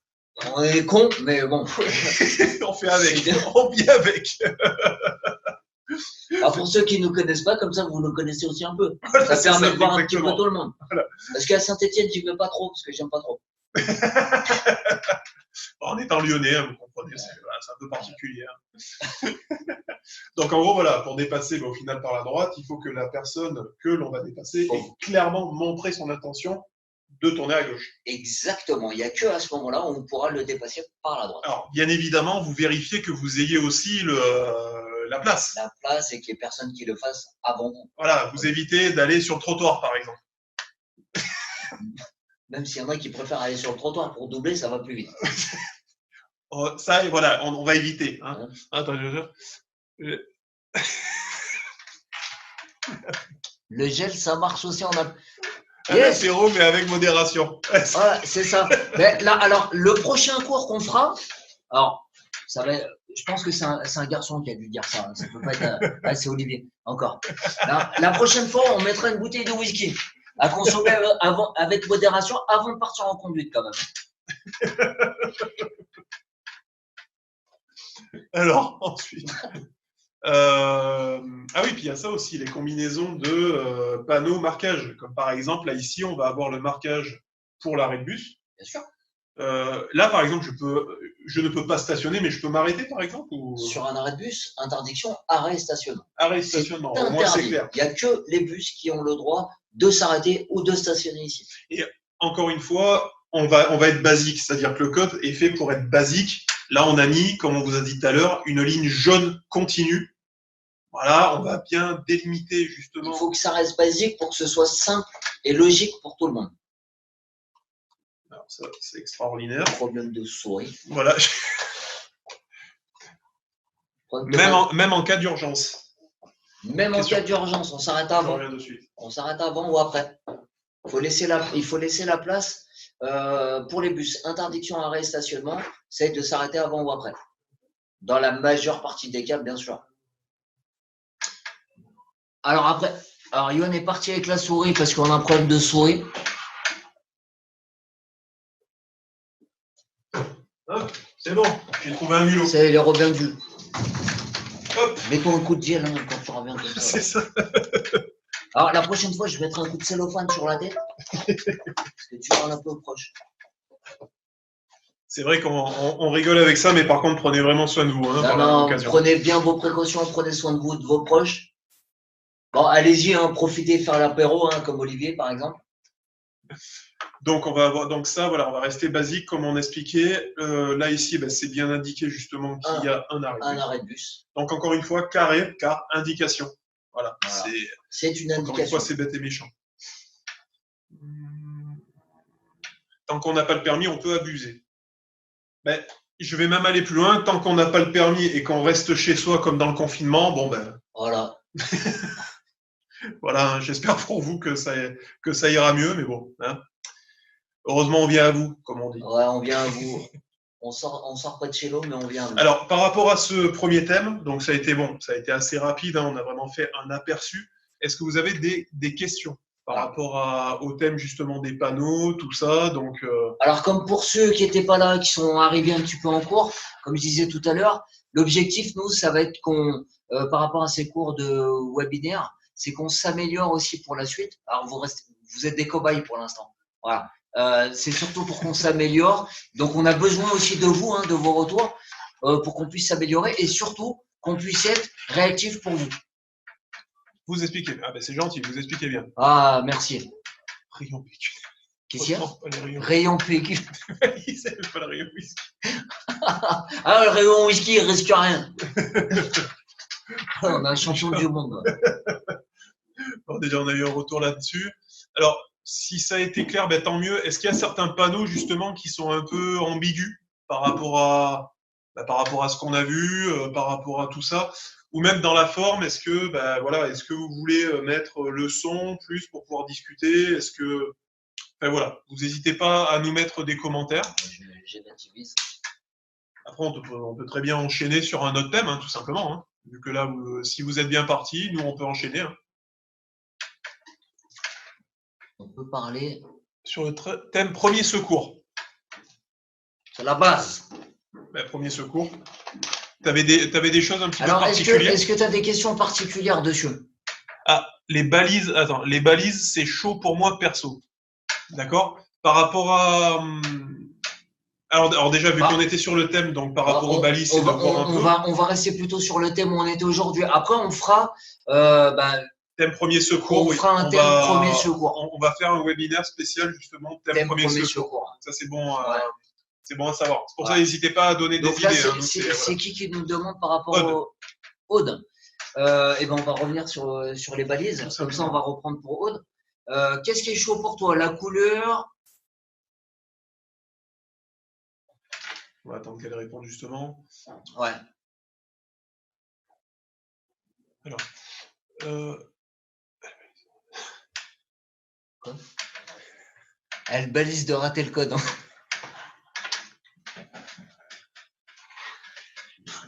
On est con, mais bon. On fait avec, on vit avec. Alors pour ceux qui ne nous connaissent pas, comme ça vous nous connaissez aussi un peu. Voilà, ça permet de voir exactement. un petit peu tout le monde. Voilà. Parce qu'à Saint-Etienne, j'y vais pas trop, parce que j'aime pas trop. En étant lyonnais, vous comprenez, c'est un peu particulier. Donc en gros, voilà, pour dépasser au final par la droite, il faut que la personne que l'on va dépasser ait clairement montré son intention de tourner à gauche. Exactement, il n'y a que à ce moment-là où on pourra le dépasser par la droite. Alors, bien évidemment, vous vérifiez que vous ayez aussi la place. La place et qu'il n'y ait personne qui le fasse avant vous. Voilà, vous évitez d'aller sur le trottoir, par exemple. Même s'il y en a qui préfèrent aller sur le trottoir pour doubler, ça va plus vite. Ça, voilà, on va éviter. Hein. Attends, Le gel, ça marche aussi en un apéro, mais avec modération. Voilà, c'est ça. Mais là, alors, le prochain cours qu'on fera, alors, ça va, je pense que c'est un garçon qui a dû dire ça. Ça peut pas être. C'est Olivier, encore. La prochaine fois, on mettra une bouteille de whisky à consommer avec modération avant de partir en conduite, quand même. Alors, ensuite. Ah oui, puis il y a ça aussi, les combinaisons de panneaux marquage. Comme par exemple, là, ici, on va avoir le marquage pour l'arrêt de bus. Bien sûr. Là, par exemple, je ne peux pas stationner, mais je peux m'arrêter, par exemple ou... Sur un arrêt de bus, interdiction, arrêt et stationnement. Arrêt et stationnement, au moins c'est clair. Il n'y a que les bus qui ont le droit de s'arrêter ou de stationner ici. Et encore une fois, on va être basique, c'est-à-dire que le code est fait pour être basique. Là, on a mis, comme on vous a dit tout à l'heure, une ligne jaune continue. Voilà, on va bien délimiter justement. Il faut que ça reste basique pour que ce soit simple et logique pour tout le monde. Alors ça, c'est extraordinaire. Problème de souris. Voilà. Même en cas d'urgence. Même en cas d'urgence, on s'arrête avant. Je reviens de suite. On s'arrête avant ou après. Il faut laisser la place pour les bus. Interdiction, arrêt et stationnement, c'est de s'arrêter avant ou après. Dans la majeure partie des cas, bien sûr. Alors Yoann est parti avec la souris parce qu'on a un problème de souris. Ah, c'est bon, j'ai trouvé un mulot. C'est les reviendus. Hop. Mets-toi un coup de gel quand tu reviens comme ça. C'est ça. Alors la prochaine fois, je mettrai un coup de cellophane sur la tête. Parce que tu parles un peu proche. C'est vrai qu'on rigole avec ça, mais par contre, prenez vraiment soin de vous. Hein, non, prenez bien vos précautions, prenez soin de vous, de vos proches. Bon, allez-y, profitez de faire l'apéro, comme Olivier, par exemple. Donc, on va avoir ça, voilà, on va rester basique, comme on expliquait. Là, ici, c'est bien indiqué justement qu'il y a un arrêt de bus. Un arrêt de bus. Donc, encore une fois, carré, car indication. Voilà. C'est une indication. Encore une fois, c'est bête et méchant. Tant qu'on n'a pas le permis, on peut abuser. Ben, je vais même aller plus loin. Tant qu'on n'a pas le permis et qu'on reste chez soi comme dans le confinement, bon ben Voilà. voilà, hein, j'espère pour vous que ça ira mieux, mais bon. Hein. Heureusement, on vient à vous, comme on dit. Ouais, on vient à vous. On sort pas de chez l'eau, mais on vient à vous. Alors, par rapport à ce premier thème, donc ça a été bon, ça a été assez rapide, hein, on a vraiment fait un aperçu. Est-ce que vous avez des questions par rapport au thème justement des panneaux, tout ça donc, Alors, comme pour ceux qui n'étaient pas là, qui sont arrivés un petit peu en cours, comme je disais tout à l'heure, l'objectif, nous, ça va être qu'on, par rapport à ces cours de webinaire, c'est qu'on s'améliore aussi pour la suite. Alors, vous êtes des cobayes pour l'instant. Voilà. C'est surtout pour qu'on s'améliore. Donc, on a besoin aussi de vous, hein, de vos retours, pour qu'on puisse s'améliorer et surtout qu'on puisse être réactif pour vous. vous expliquez. Ah ben c'est gentil, vous expliquez bien. Ah, merci. Rayon PQ. Qu'est-ce qu'il y a? Pas les rayons. Rayon PQ. C'est pas le rayon whisky. Ah, le rayon whisky, il risque rien. On a un champion du monde. Bon, déjà, on a eu un retour là-dessus. Alors, si ça a été clair, ben, tant mieux. Est-ce qu'il y a certains panneaux justement qui sont un peu ambigus par rapport à ce qu'on a vu, par rapport à tout ça, ou même dans la forme, est-ce que est-ce que vous voulez mettre le son plus pour pouvoir discuter? Est-ce que voilà, vous n'hésitez pas à nous mettre des commentaires. Après, on peut très bien enchaîner sur un autre thème, hein, tout simplement. Hein. Vu que là, si vous êtes bien parti, nous, on peut enchaîner. Hein. On peut parler sur le thème premier secours. C'est la base. Ben, premier secours. Tu avais des choses un petit peu Alors, particulières. est-ce que tu as des questions particulières dessus? Ah, les balises. Attends, les balises, c'est chaud pour moi perso. D'accord? Par rapport à. Alors déjà, vu qu'on était sur le thème, donc par rapport aux balises, c'est de voir un peu. On va rester plutôt sur le thème où on était aujourd'hui. Après, on fera. Thème premier secours. On fera un thème premier secours. On va faire un webinaire spécial, justement, thème premier secours. Ça, c'est bon. Ouais. C'est bon à savoir. C'est pour ça, n'hésitez pas à donner des idées. C'est qui nous demande par rapport au Aude. Et ben, on va revenir sur les balises. Comme ça, on va reprendre pour Aude. Qu'est-ce qui est chaud pour toi? La couleur? On va attendre qu'elle réponde justement. Ouais. Alors. Quoi? Elle balise de rater le code. Hein.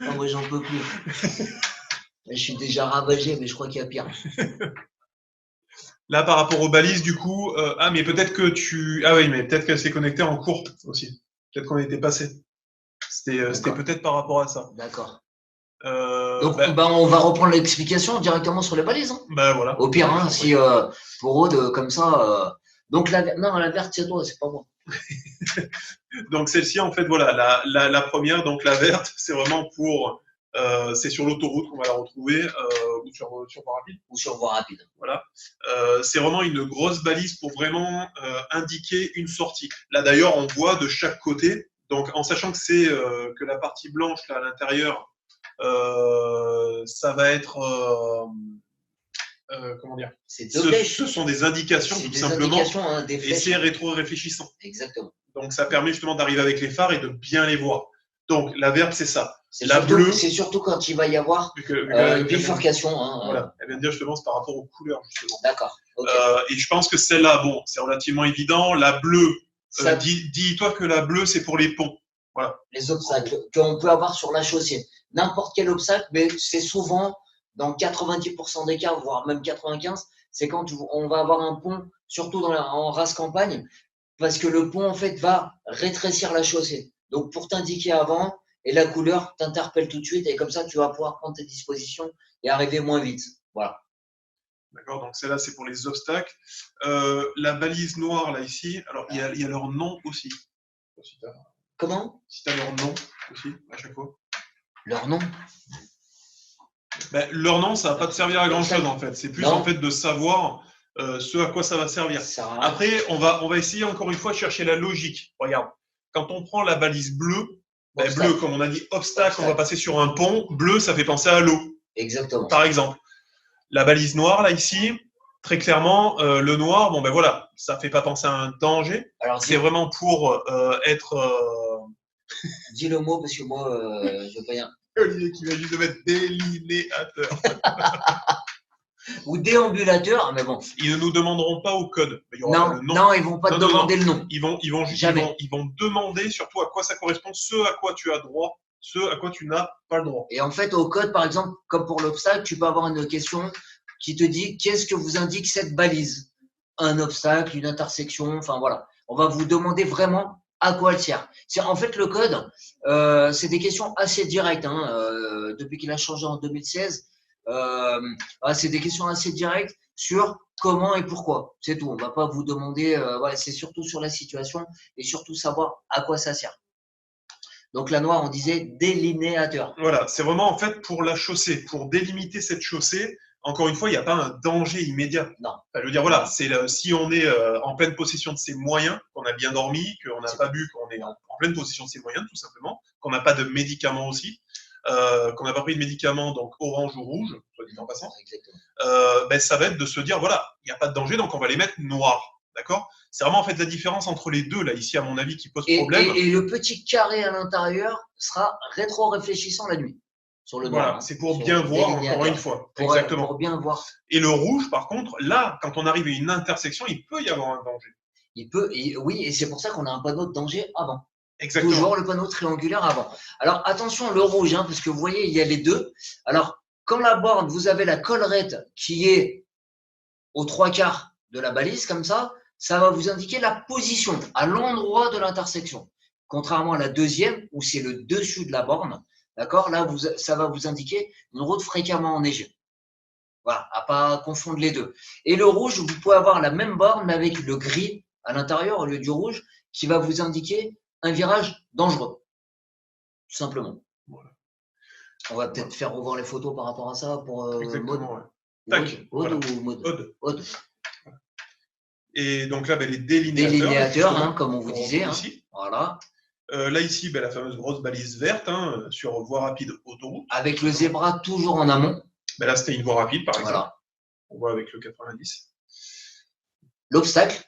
Non, moi, j'en peux plus. Je suis déjà ravagé, mais je crois qu'il y a pire. Là, par rapport aux balises, du coup, mais peut-être que Ah oui, mais peut-être qu'elle s'est connectée en cours aussi. Peut-être qu'on était passé. C'était peut-être par rapport à ça. D'accord. Donc, on va reprendre l'explication directement sur les balises. Hein. Voilà. Au pire, hein, si pour Aude, comme ça. Donc, la verte, c'est toi, c'est pas moi. Donc, celle-ci, en fait, voilà, la première, donc la verte, c'est vraiment pour. C'est sur l'autoroute qu'on va la retrouver, ou sur voie rapide. Ou sur voie rapide. Voilà. C'est vraiment une grosse balise pour vraiment indiquer une sortie. Là, d'ailleurs, on voit de chaque côté. Donc, en sachant que c'est que la partie blanche là à l'intérieur, ça va être comment dire? Ce sont des indications tout simplement, hein, des et c'est rétro-réfléchissant. Exactement. Donc, ça permet justement d'arriver avec les phares et de bien les voir. Donc, la verte, c'est ça. Bleue, c'est surtout quand il va y avoir une bifurcation. Hein, voilà, elle vient de dire justement, c'est par rapport aux couleurs justement. D'accord. Okay. Et je pense que celle-là, bon, c'est relativement évident. La bleue. Dis-toi que la bleue, c'est pour les ponts. Voilà. Les obstacles qu'on peut avoir sur la chaussée. N'importe quel obstacle, mais c'est souvent, dans 90% des cas, voire même 95%, c'est quand on va avoir un pont, surtout en race campagne, parce que le pont, en fait, va rétrécir la chaussée. Donc, pour t'indiquer avant, et la couleur t'interpelle tout de suite, et comme ça, tu vas pouvoir prendre tes dispositions et arriver moins vite. Voilà. D'accord, donc celle-là, c'est pour les obstacles. La balise noire, là, ici, alors il y a leur nom aussi. Comment? Si tu as leur nom aussi, à chaque fois. Leur nom? Leur nom, ça ne va pas te servir à grand-chose, en fait. C'est plus, en fait, de savoir ce à quoi ça va servir. Après, on va essayer, encore une fois, de chercher la logique. Regarde, quand on prend la balise bleue, bleu, comme on a dit, obstacle, on va passer sur un pont. Bleu, ça fait penser à l'eau. Exactement. Par exemple. La balise noire, là, ici, très clairement, le noir, voilà, ça ne fait pas penser à un danger. C'est vraiment pour être Dis le mot parce que moi, je veux pas rien. Olivier qui vient juste de mettre délinéateur. Ou déambulateur, mais bon. Ils ne nous demanderont pas au code. Il y aura Non, pas le nom. non, ils vont pas te demander le nom. Ils vont Jamais. ils vont demander surtout à quoi ça correspond, ce à quoi tu as droit, ce à quoi tu n'as pas le droit. Et en fait, au code, par exemple, comme pour l'obstacle, tu peux avoir une question qui te dit qu'est-ce que vous indique cette balise? Un obstacle, une intersection, enfin voilà. On va vous demander vraiment à quoi elle sert. En fait, le code, c'est des questions assez directes. Hein, depuis qu'il a changé en 2016, c'est des questions assez directes sur comment et pourquoi. C'est tout. On ne va pas vous demander. Voilà, c'est surtout sur la situation et surtout savoir à quoi ça sert. Donc la noire, on disait délinéateur. Voilà, c'est vraiment en fait pour la chaussée, pour délimiter cette chaussée. Encore une fois, il n'y a pas un danger immédiat. Non. Enfin, je veux dire, voilà, si on est en pleine possession de ses moyens, qu'on a bien dormi, qu'on n'a pas bu, qu'on est en pleine possession de ses moyens, tout simplement, qu'on n'a pas de médicaments aussi, qu'on n'a pas pris de médicaments, donc orange ou rouge, soit dit en passant, ça va être de se dire, voilà, il n'y a pas de danger, donc on va les mettre noirs. D'accord? C'est vraiment en fait la différence entre les deux, là, ici, à mon avis, qui pose problème. Et le petit carré à l'intérieur sera rétro-réfléchissant la nuit. Sur le voilà, c'est pour bien voir, encore une fois. Exactement. Pour bien voir. Et le rouge, par contre, là, quand on arrive à une intersection, il peut y avoir un danger. Oui, et c'est pour ça qu'on a un panneau de danger avant. Exactement. Toujours le panneau triangulaire avant. Alors attention, le rouge, hein, parce que vous voyez, il y a les deux. Alors, quand la borne, vous avez la collerette qui est aux 3/4 de la balise, comme ça va vous indiquer la position à l'endroit de l'intersection. Contrairement à la deuxième, où c'est le dessus de la borne, d'accord? Là, ça va vous indiquer une route fréquemment enneigée. Voilà, à pas confondre les deux. Et le rouge, vous pouvez avoir la même borne, mais avec le gris à l'intérieur au lieu du rouge, qui va vous indiquer un virage dangereux. Tout simplement. Voilà. On va peut-être faire revoir les photos par rapport à ça pour exactement, ouais. Aude ou mode Aude. Et donc là, les délinéateurs. Délinéateurs, hein, comme on vous disait. Hein. Voilà. Là, ici, la fameuse grosse balise verte sur voie rapide autoroute. Avec le zébra toujours en amont. Là, c'était une voie rapide, par exemple. On voit avec le 90. L'obstacle.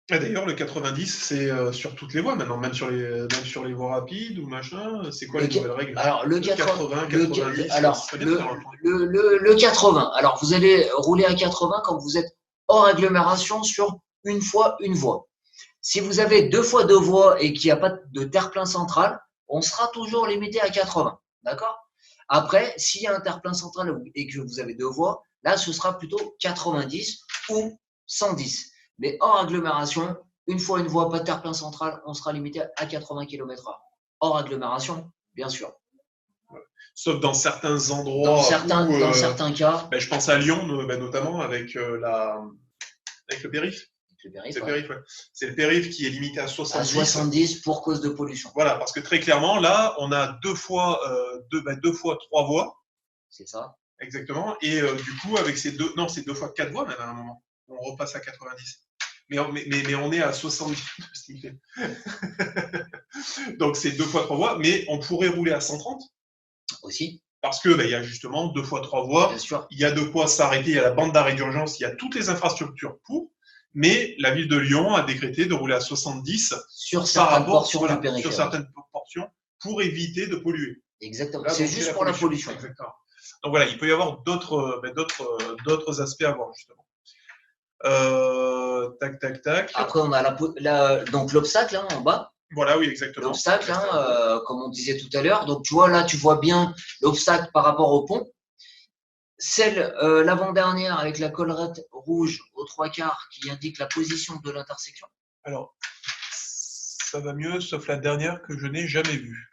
D'ailleurs, le 90, c'est sur toutes les voies maintenant, même sur les voies rapides ou machin. C'est quoi les nouvelles règles? Alors, le 80, 90. Alors, le 80. Alors, vous allez rouler à 80 quand vous êtes hors agglomération sur une fois une voie. Si vous avez 2 fois 2 voies et qu'il n'y a pas de terre-plein central, on sera toujours limité à 80. D'accord? Après, s'il y a un terre-plein central et que vous avez 2 voies, là, ce sera plutôt 90 ou 110. Mais hors agglomération, une fois une voie, pas de terre-plein central, on sera limité à 80 km/h. Hors agglomération, bien sûr. Sauf dans certains endroits. Dans certains cas. Je pense à Lyon, notamment, avec le périph'. C'est le périph' qui est limité à 70. À 70 pour cause de pollution. Voilà, parce que très clairement, là, on a 2 fois 3 voies. C'est ça. Exactement. Et du coup, avec c'est 2 fois 4 voies, même à un moment. On repasse à 90. Mais on est à 70. Donc, c'est 2 fois 3 voies. Mais on pourrait rouler à 130. Aussi. Parce que il y a justement 2 fois 3 voies. Bien sûr. Il y a de quoi s'arrêter. Il y a la bande d'arrêt d'urgence. Il y a toutes les infrastructures pour. Mais la ville de Lyon a décrété de rouler à 70 sur certaines portions du périphérique. Sur certaines portions pour éviter de polluer. Exactement. C'est juste pour la pollution. Exactement. Donc voilà, il peut y avoir d'autres aspects à voir justement. Tac. Après, on a donc l'obstacle en bas. Voilà, oui, exactement. L'obstacle, comme on disait tout à l'heure. Donc tu vois là, tu vois bien l'obstacle par rapport au pont. Celle, l'avant-dernière avec la collerette rouge aux 3/4 qui indique la position de l'intersection. Alors, ça va mieux, sauf la dernière que je n'ai jamais vue.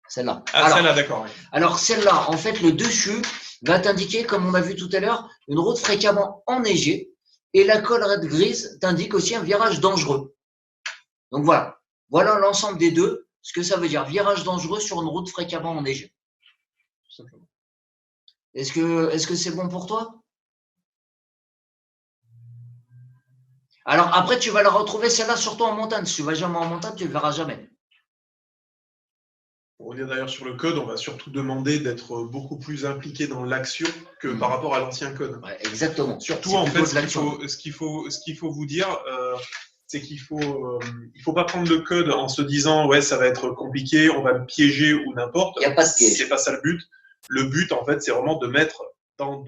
Celle-là. Celle-là, d'accord. Oui. Alors, celle-là, en fait, le dessus va t'indiquer, comme on a vu tout à l'heure, une route fréquemment enneigée. Et la collerette grise t'indique aussi un virage dangereux. Donc voilà. Voilà l'ensemble des deux, ce que ça veut dire. Virage dangereux sur une route fréquemment enneigée. Tout simplement. Est-ce que c'est bon pour toi? Alors après, tu vas la retrouver celle-là surtout en montagne. Si tu ne vas jamais en montagne, tu ne le verras jamais. Pour revenir d'ailleurs sur le code, on va surtout demander d'être beaucoup plus impliqué dans l'action que par rapport à l'ancien code. Ouais, exactement. Surtout en fait, ce qu'il faut vous dire, c'est qu'il faut pas prendre le code en se disant ouais ça va être compliqué, on va me piéger ou n'importe. Il n'y a pas de piège. C'est pas ça le but. Le but en fait c'est vraiment de mettre dans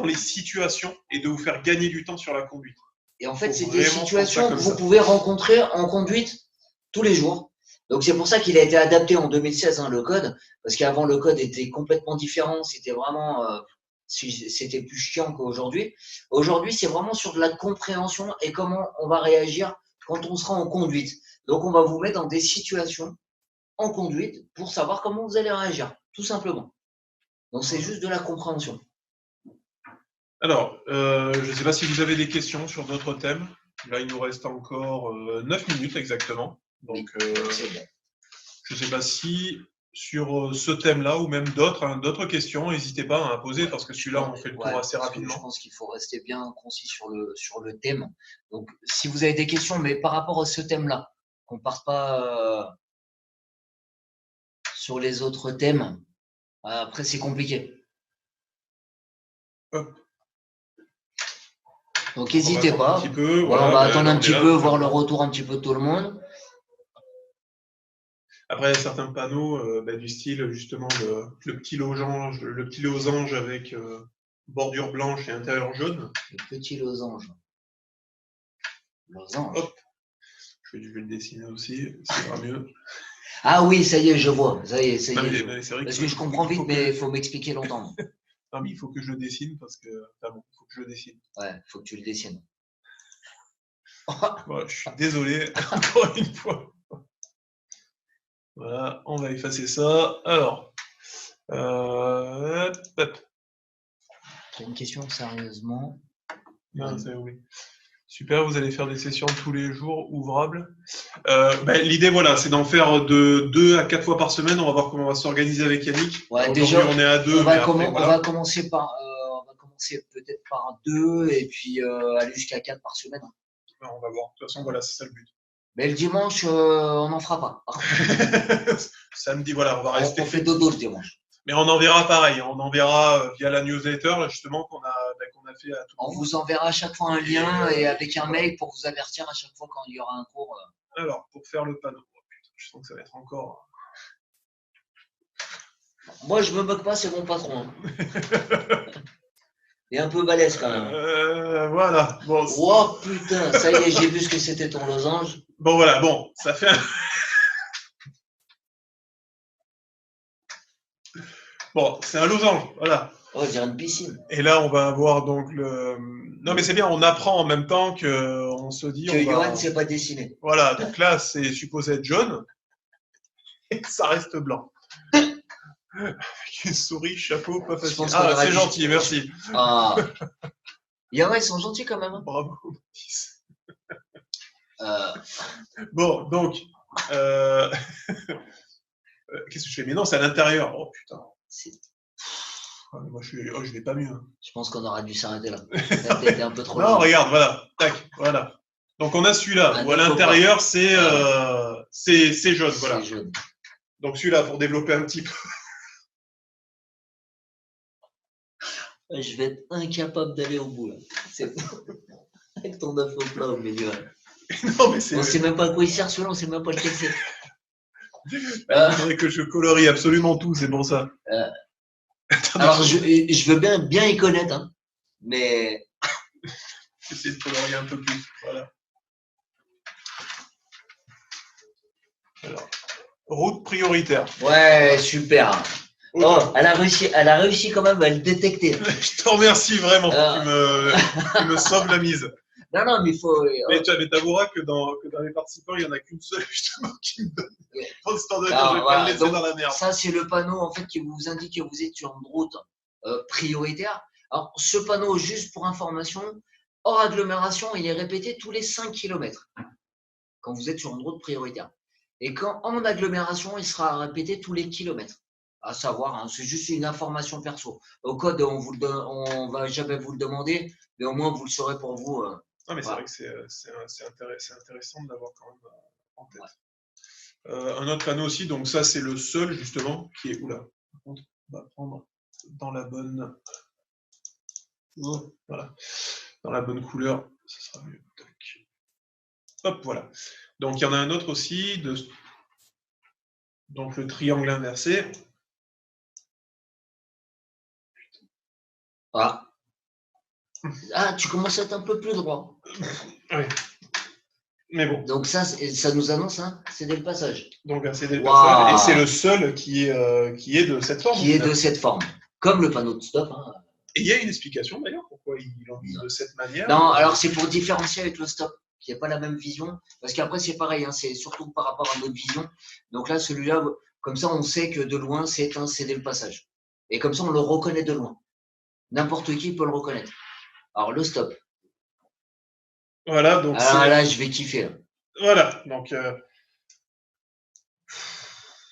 les situations et de vous faire gagner du temps sur la conduite. Et en fait, Faut c'est des vraiment situations prendre ça que comme vous ça. pouvez rencontrer en conduite tous les jours. Donc c'est pour ça qu'il a été adapté en 2016, hein, le code, parce qu'avant le code était complètement différent, c'était vraiment c'était plus chiant qu'aujourd'hui. Aujourd'hui, c'est vraiment sur de la compréhension et comment on va réagir quand on sera en conduite. Donc on va vous mettre dans des situations en conduite pour savoir comment vous allez réagir, tout simplement. Donc c'est juste de la compréhension. Alors, je ne sais pas si vous avez des questions sur d'autres thèmes. Là, il nous reste encore 9 minutes exactement. Donc, C'est bon. je ne sais pas si sur ce thème-là ou même d'autres questions, n'hésitez pas à poser parce que celui-là, on fait le tour assez parce que rapidement. Je pense qu'il faut rester bien concis sur le thème. Donc, si vous avez des questions, mais par rapport à ce thème-là, qu'on ne parte pas sur les autres thèmes, après, c'est compliqué. Hop. Donc, n'hésitez pas. Un petit peu, voilà, on va attendre un petit là, peu, voir le retour un petit peu de tout le monde. Après, il y a certains panneaux du style, justement, le petit losange avec bordure blanche et intérieur jaune. Le petit losange. Losange. Hop. Je vais le dessiner aussi, ça ira mieux. Ah oui, ça y est, je vois. Ça y est. Mais c'est vrai Parce que je comprends vite, mais il faut m'expliquer longtemps. Non, mais il faut que je le dessine parce que. Ah bon, il faut que je le dessine. Ouais, il faut que tu le dessines. Voilà, je suis désolé, encore une fois. Voilà, on va effacer ça. Alors. Hop. T'as une question sérieusement? Non, oui. Super, vous allez faire des sessions tous les jours ouvrables. L'idée, voilà, c'est d'en faire de 2 à 4 fois par semaine. On va voir comment on va s'organiser avec Yannick. Ouais, Alors, déjà, on est à 2. on va commencer peut-être par 2 et puis aller jusqu'à 4 par semaine. On va voir. De toute façon, voilà, c'est ça le but. Mais le dimanche, on n'en fera pas. Samedi, voilà, on va rester. On fait dodo le dimanche. Mais on enverra pareil. On enverra via la newsletter, justement, qu'on a fait à tout le monde. On vous enverra à chaque fois un lien et avec un mail pour vous avertir à chaque fois quand il y aura un cours. Alors, pour faire le panneau. Oh, putain, je sens que ça va être encore. Moi, je me moque pas, c'est mon patron. Il est un peu balèze quand même. Voilà. Bon, oh putain, ça y est, j'ai vu ce que c'était ton losange. Bon, voilà, bon, ça fait un. Bon, c'est un losange, voilà. Oh, on dirait une piscine. Et là, on va avoir donc le. Non, mais c'est bien, on apprend en même temps qu'on se dit. Que Johan ne sait pas dessiner. Voilà, donc là, c'est supposé être jaune. Et ça reste blanc. Avec une souris, chapeau, pas facile. Ah, c'est gentil, merci. Ah. Ils sont gentils quand même. Hein. Bravo. Bon, donc. Qu'est-ce que je fais? Mais non, c'est à l'intérieur. Oh putain. Moi, je vais pas mieux. Hein. Je pense qu'on aurait dû s'arrêter là. T'as été un peu trop non, long. regarde, voilà. Tac, voilà. Donc, on a celui-là, où à l'intérieur, c'est jaune. Voilà. C'est jaune. Donc, celui-là, pour développer un petit peu. Je vais être incapable d'aller au bout, là. Avec ton œuf au plat au milieu. Non, mais c'est. On sait même pas à quoi il sert celui-là, on sait même pas lequel c'est. Il faudrait que je colorie absolument tout, c'est pour ça. Alors, je veux bien y connaître, hein, mais. Essayer de colorier un peu plus. Voilà. Alors, route prioritaire. Ouais, super. Oh, elle a réussi quand même à le détecter. Je te remercie vraiment. Tu me sauves la mise. Non, mais il faut. Mais tu avoueras que dans les participants, il n'y en a qu'une seule justement qui me donne. Pour ce temps de temps, je vais pas le laisser dans la merde. Ça, c'est le panneau en fait qui vous indique que vous êtes sur une route prioritaire. Alors, ce panneau, juste pour information, hors agglomération, il est répété tous les 5 km quand vous êtes sur une route prioritaire. Et quand en agglomération, il sera répété tous les kilomètres. À savoir, hein, c'est juste une information perso. Au code, on va jamais vous le demander, mais au moins vous le saurez pour vous. Non, mais voilà. C'est vrai que c'est intéressant de l'avoir quand même en tête. Ouais. Un autre panneau aussi, donc ça c'est le seul justement qui est. Oula, par contre, on va prendre dans la bonne. Oh, voilà. Dans la bonne couleur, ce sera mieux. Tac. Hop, voilà. Donc, il y en a un autre aussi. Donc, le triangle inversé. Ah. Ah, tu commences à être un peu plus droit. Oui. Mais bon. Donc ça nous annonce céder le passage. Donc, un céder le passage. Et c'est le seul qui est de cette forme. Qui est de cette forme. Comme le panneau de stop. Et il y a une explication d'ailleurs pourquoi il en dit de cette manière. Non, alors c'est pour différencier avec le stop. Il n'y a pas la même vision. Parce qu'après, c'est pareil. C'est surtout par rapport à notre vision. Donc là, celui-là, comme ça, on sait que de loin, c'est un céder le passage. Et comme ça, on le reconnaît de loin. N'importe qui peut le reconnaître. Alors, le stop. Voilà, donc alors là, je vais kiffer. Là. Voilà, donc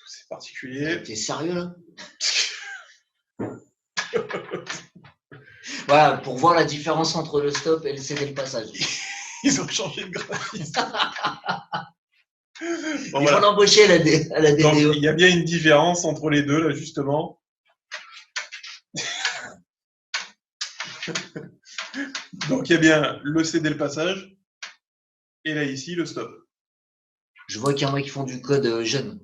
c'est particulier. T'es sérieux là? Voilà, pour voir la différence entre le stop et le céder le passage. Ils ont changé de graphisme. Bon, il faut l'embaucher à la DDO. Donc, il y a bien une différence entre les deux, là, justement. Donc, il y a bien le céder le passage et là, ici, le stop. Je vois qu'il y en a qui font du code jeune.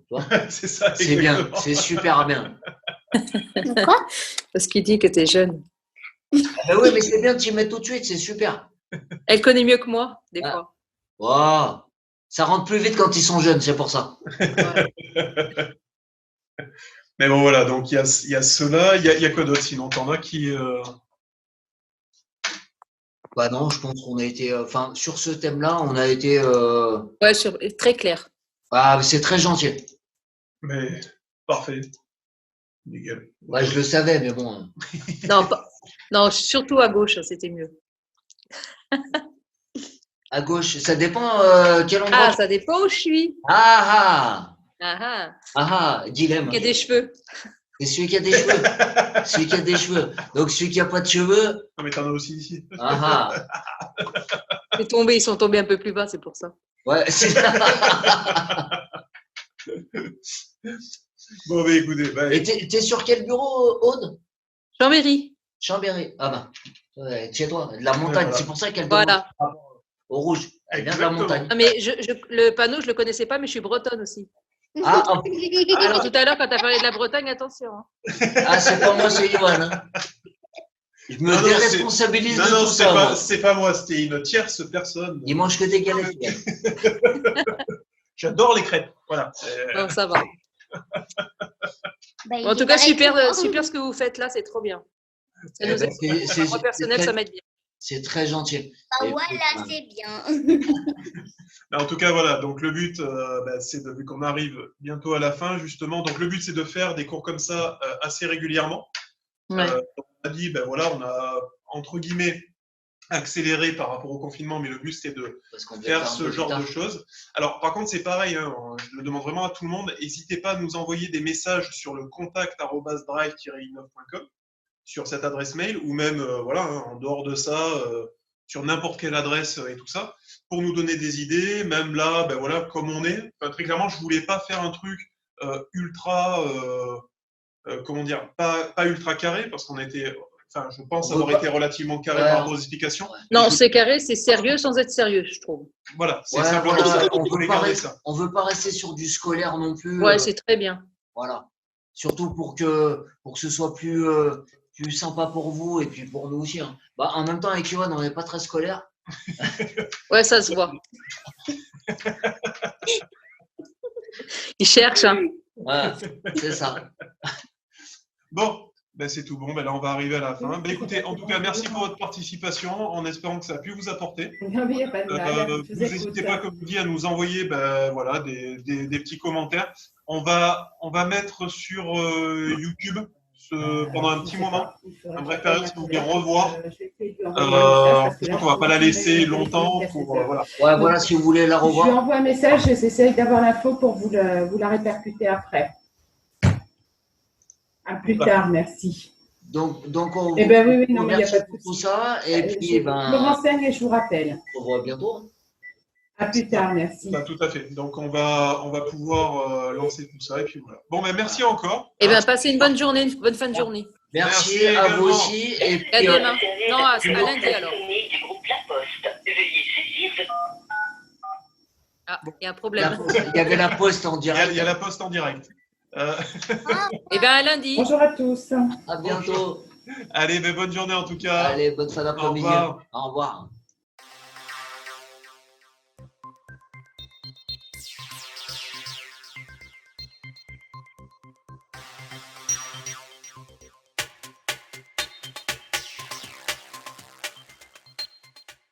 C'est ça, c'est bien, c'est super bien. Quoi? Parce qu'il dit que tu es jeune. Ah oui, mais c'est bien de t'y mettre tout de suite, c'est super. Elle connaît mieux que moi, des fois. Wow. Ça rentre plus vite quand ils sont jeunes, c'est pour ça. Ouais. Mais bon, voilà, donc il y a cela. Il y a quoi d'autre sinon? T'en as qui. Bah non, je pense qu'on a été. Enfin, sur ce thème-là, on a été. Ouais, très clair. Ah, c'est très gentil. Mais parfait. Nickel. Ouais, je le savais, mais bon. Non, surtout à gauche, c'était mieux. À gauche, ça dépend quel endroit. Ah, ça dépend où je suis. Ah Il dilemme. y a des cheveux. C'est celui qui a des cheveux. Celui qui a des cheveux. Donc celui qui n'a pas de cheveux. Non, mais t'en as aussi ici. Ils sont tombés un peu plus bas, c'est pour ça. Ouais, c'est ça. Bon, mais écoutez. Et t'es sur quel bureau, Aude? Chambéry. Chambéry. Ah bah, ouais, chez toi, de la montagne. Voilà. C'est pour ça qu'elle Voilà. au rouge. Elle vient de la montagne. Non, mais le panneau, je ne le connaissais pas, mais je suis bretonne aussi. Alors tout à l'heure, quand tu as parlé de la Bretagne, attention. Ah, c'est pas moi, c'est Yoann. Hein. Je me déresponsabilise de tout ça. C'est pas moi, c'était une tierce personne. Il mange que des galettes. J'adore les crêpes. Voilà. Non, ça va. En tout cas, super ce que vous faites là, c'est trop bien. Ça nous aide. Moi, personnel, ça m'aide bien. C'est très gentil. Voilà, c'est bien. En tout cas, voilà. Donc, le but, c'est vu qu'on arrive bientôt à la fin, justement. Donc, le but, c'est de faire des cours comme ça assez régulièrement. Ouais. On a dit, voilà, on a, entre guillemets, accéléré par rapport au confinement, mais le but, c'était de faire ce genre de choses. Alors, par contre, c'est pareil. Je le demande vraiment à tout le monde. N'hésitez pas à nous envoyer des messages sur le contact@drive-innov.com. sur cette adresse mail ou même en dehors de ça sur n'importe quelle adresse et tout ça pour nous donner des idées, même là comme on est. Enfin, très clairement, je voulais pas faire un truc ultra pas ultra carré parce qu'on était je pense avoir été relativement carré par rapport aux explications. Non, c'est carré, c'est sérieux sans être sérieux, je trouve. Voilà, c'est simplement ça. On veut pas rester sur du scolaire non plus. Ouais, c'est très bien. Voilà. Surtout pour que ce soit plus sympa pour vous et puis pour nous aussi. Hein. En même temps, avec Yoann, on n'est pas très scolaire. Ouais, ça se voit. Il cherche. Hein. Ouais, c'est ça. Bon, c'est tout bon. Là, on va arriver à la fin. Écoutez, en tout cas, merci pour votre participation en espérant que ça a pu vous apporter. Non, mais il n'y a pas de mal. Vous n'hésitez pas, comme je vous dis, à nous envoyer des petits commentaires. On va mettre sur YouTube pendant un petit moment, une vraie période, si vous voulez revoir. Je crois qu'on ne va pas la laisser longtemps. Voilà, si vous voulez la revoir. Je lui envoie un message, j'essaie d'avoir l'info pour vous la répercuter après. À plus tard, merci. Donc on oui, non, il n'y a pas de tout ça. Et puis, je me renseigne et je vous rappelle. On se revoit bientôt. À plus tard, merci. Tout à fait. Donc, on va pouvoir lancer tout ça. Et puis voilà. Bon, merci encore. Passez une bonne journée, une bonne fin de journée. Merci à vous aussi. Et puis, à demain. Non, à lundi alors. Il y a un problème. Il y avait la poste en Il direct. y a la poste en direct. Eh bien, à lundi. Bonjour à tous. À bientôt. Allez, bonne journée en tout cas. Allez, bonne fin d'après-midi. Au revoir. Au revoir.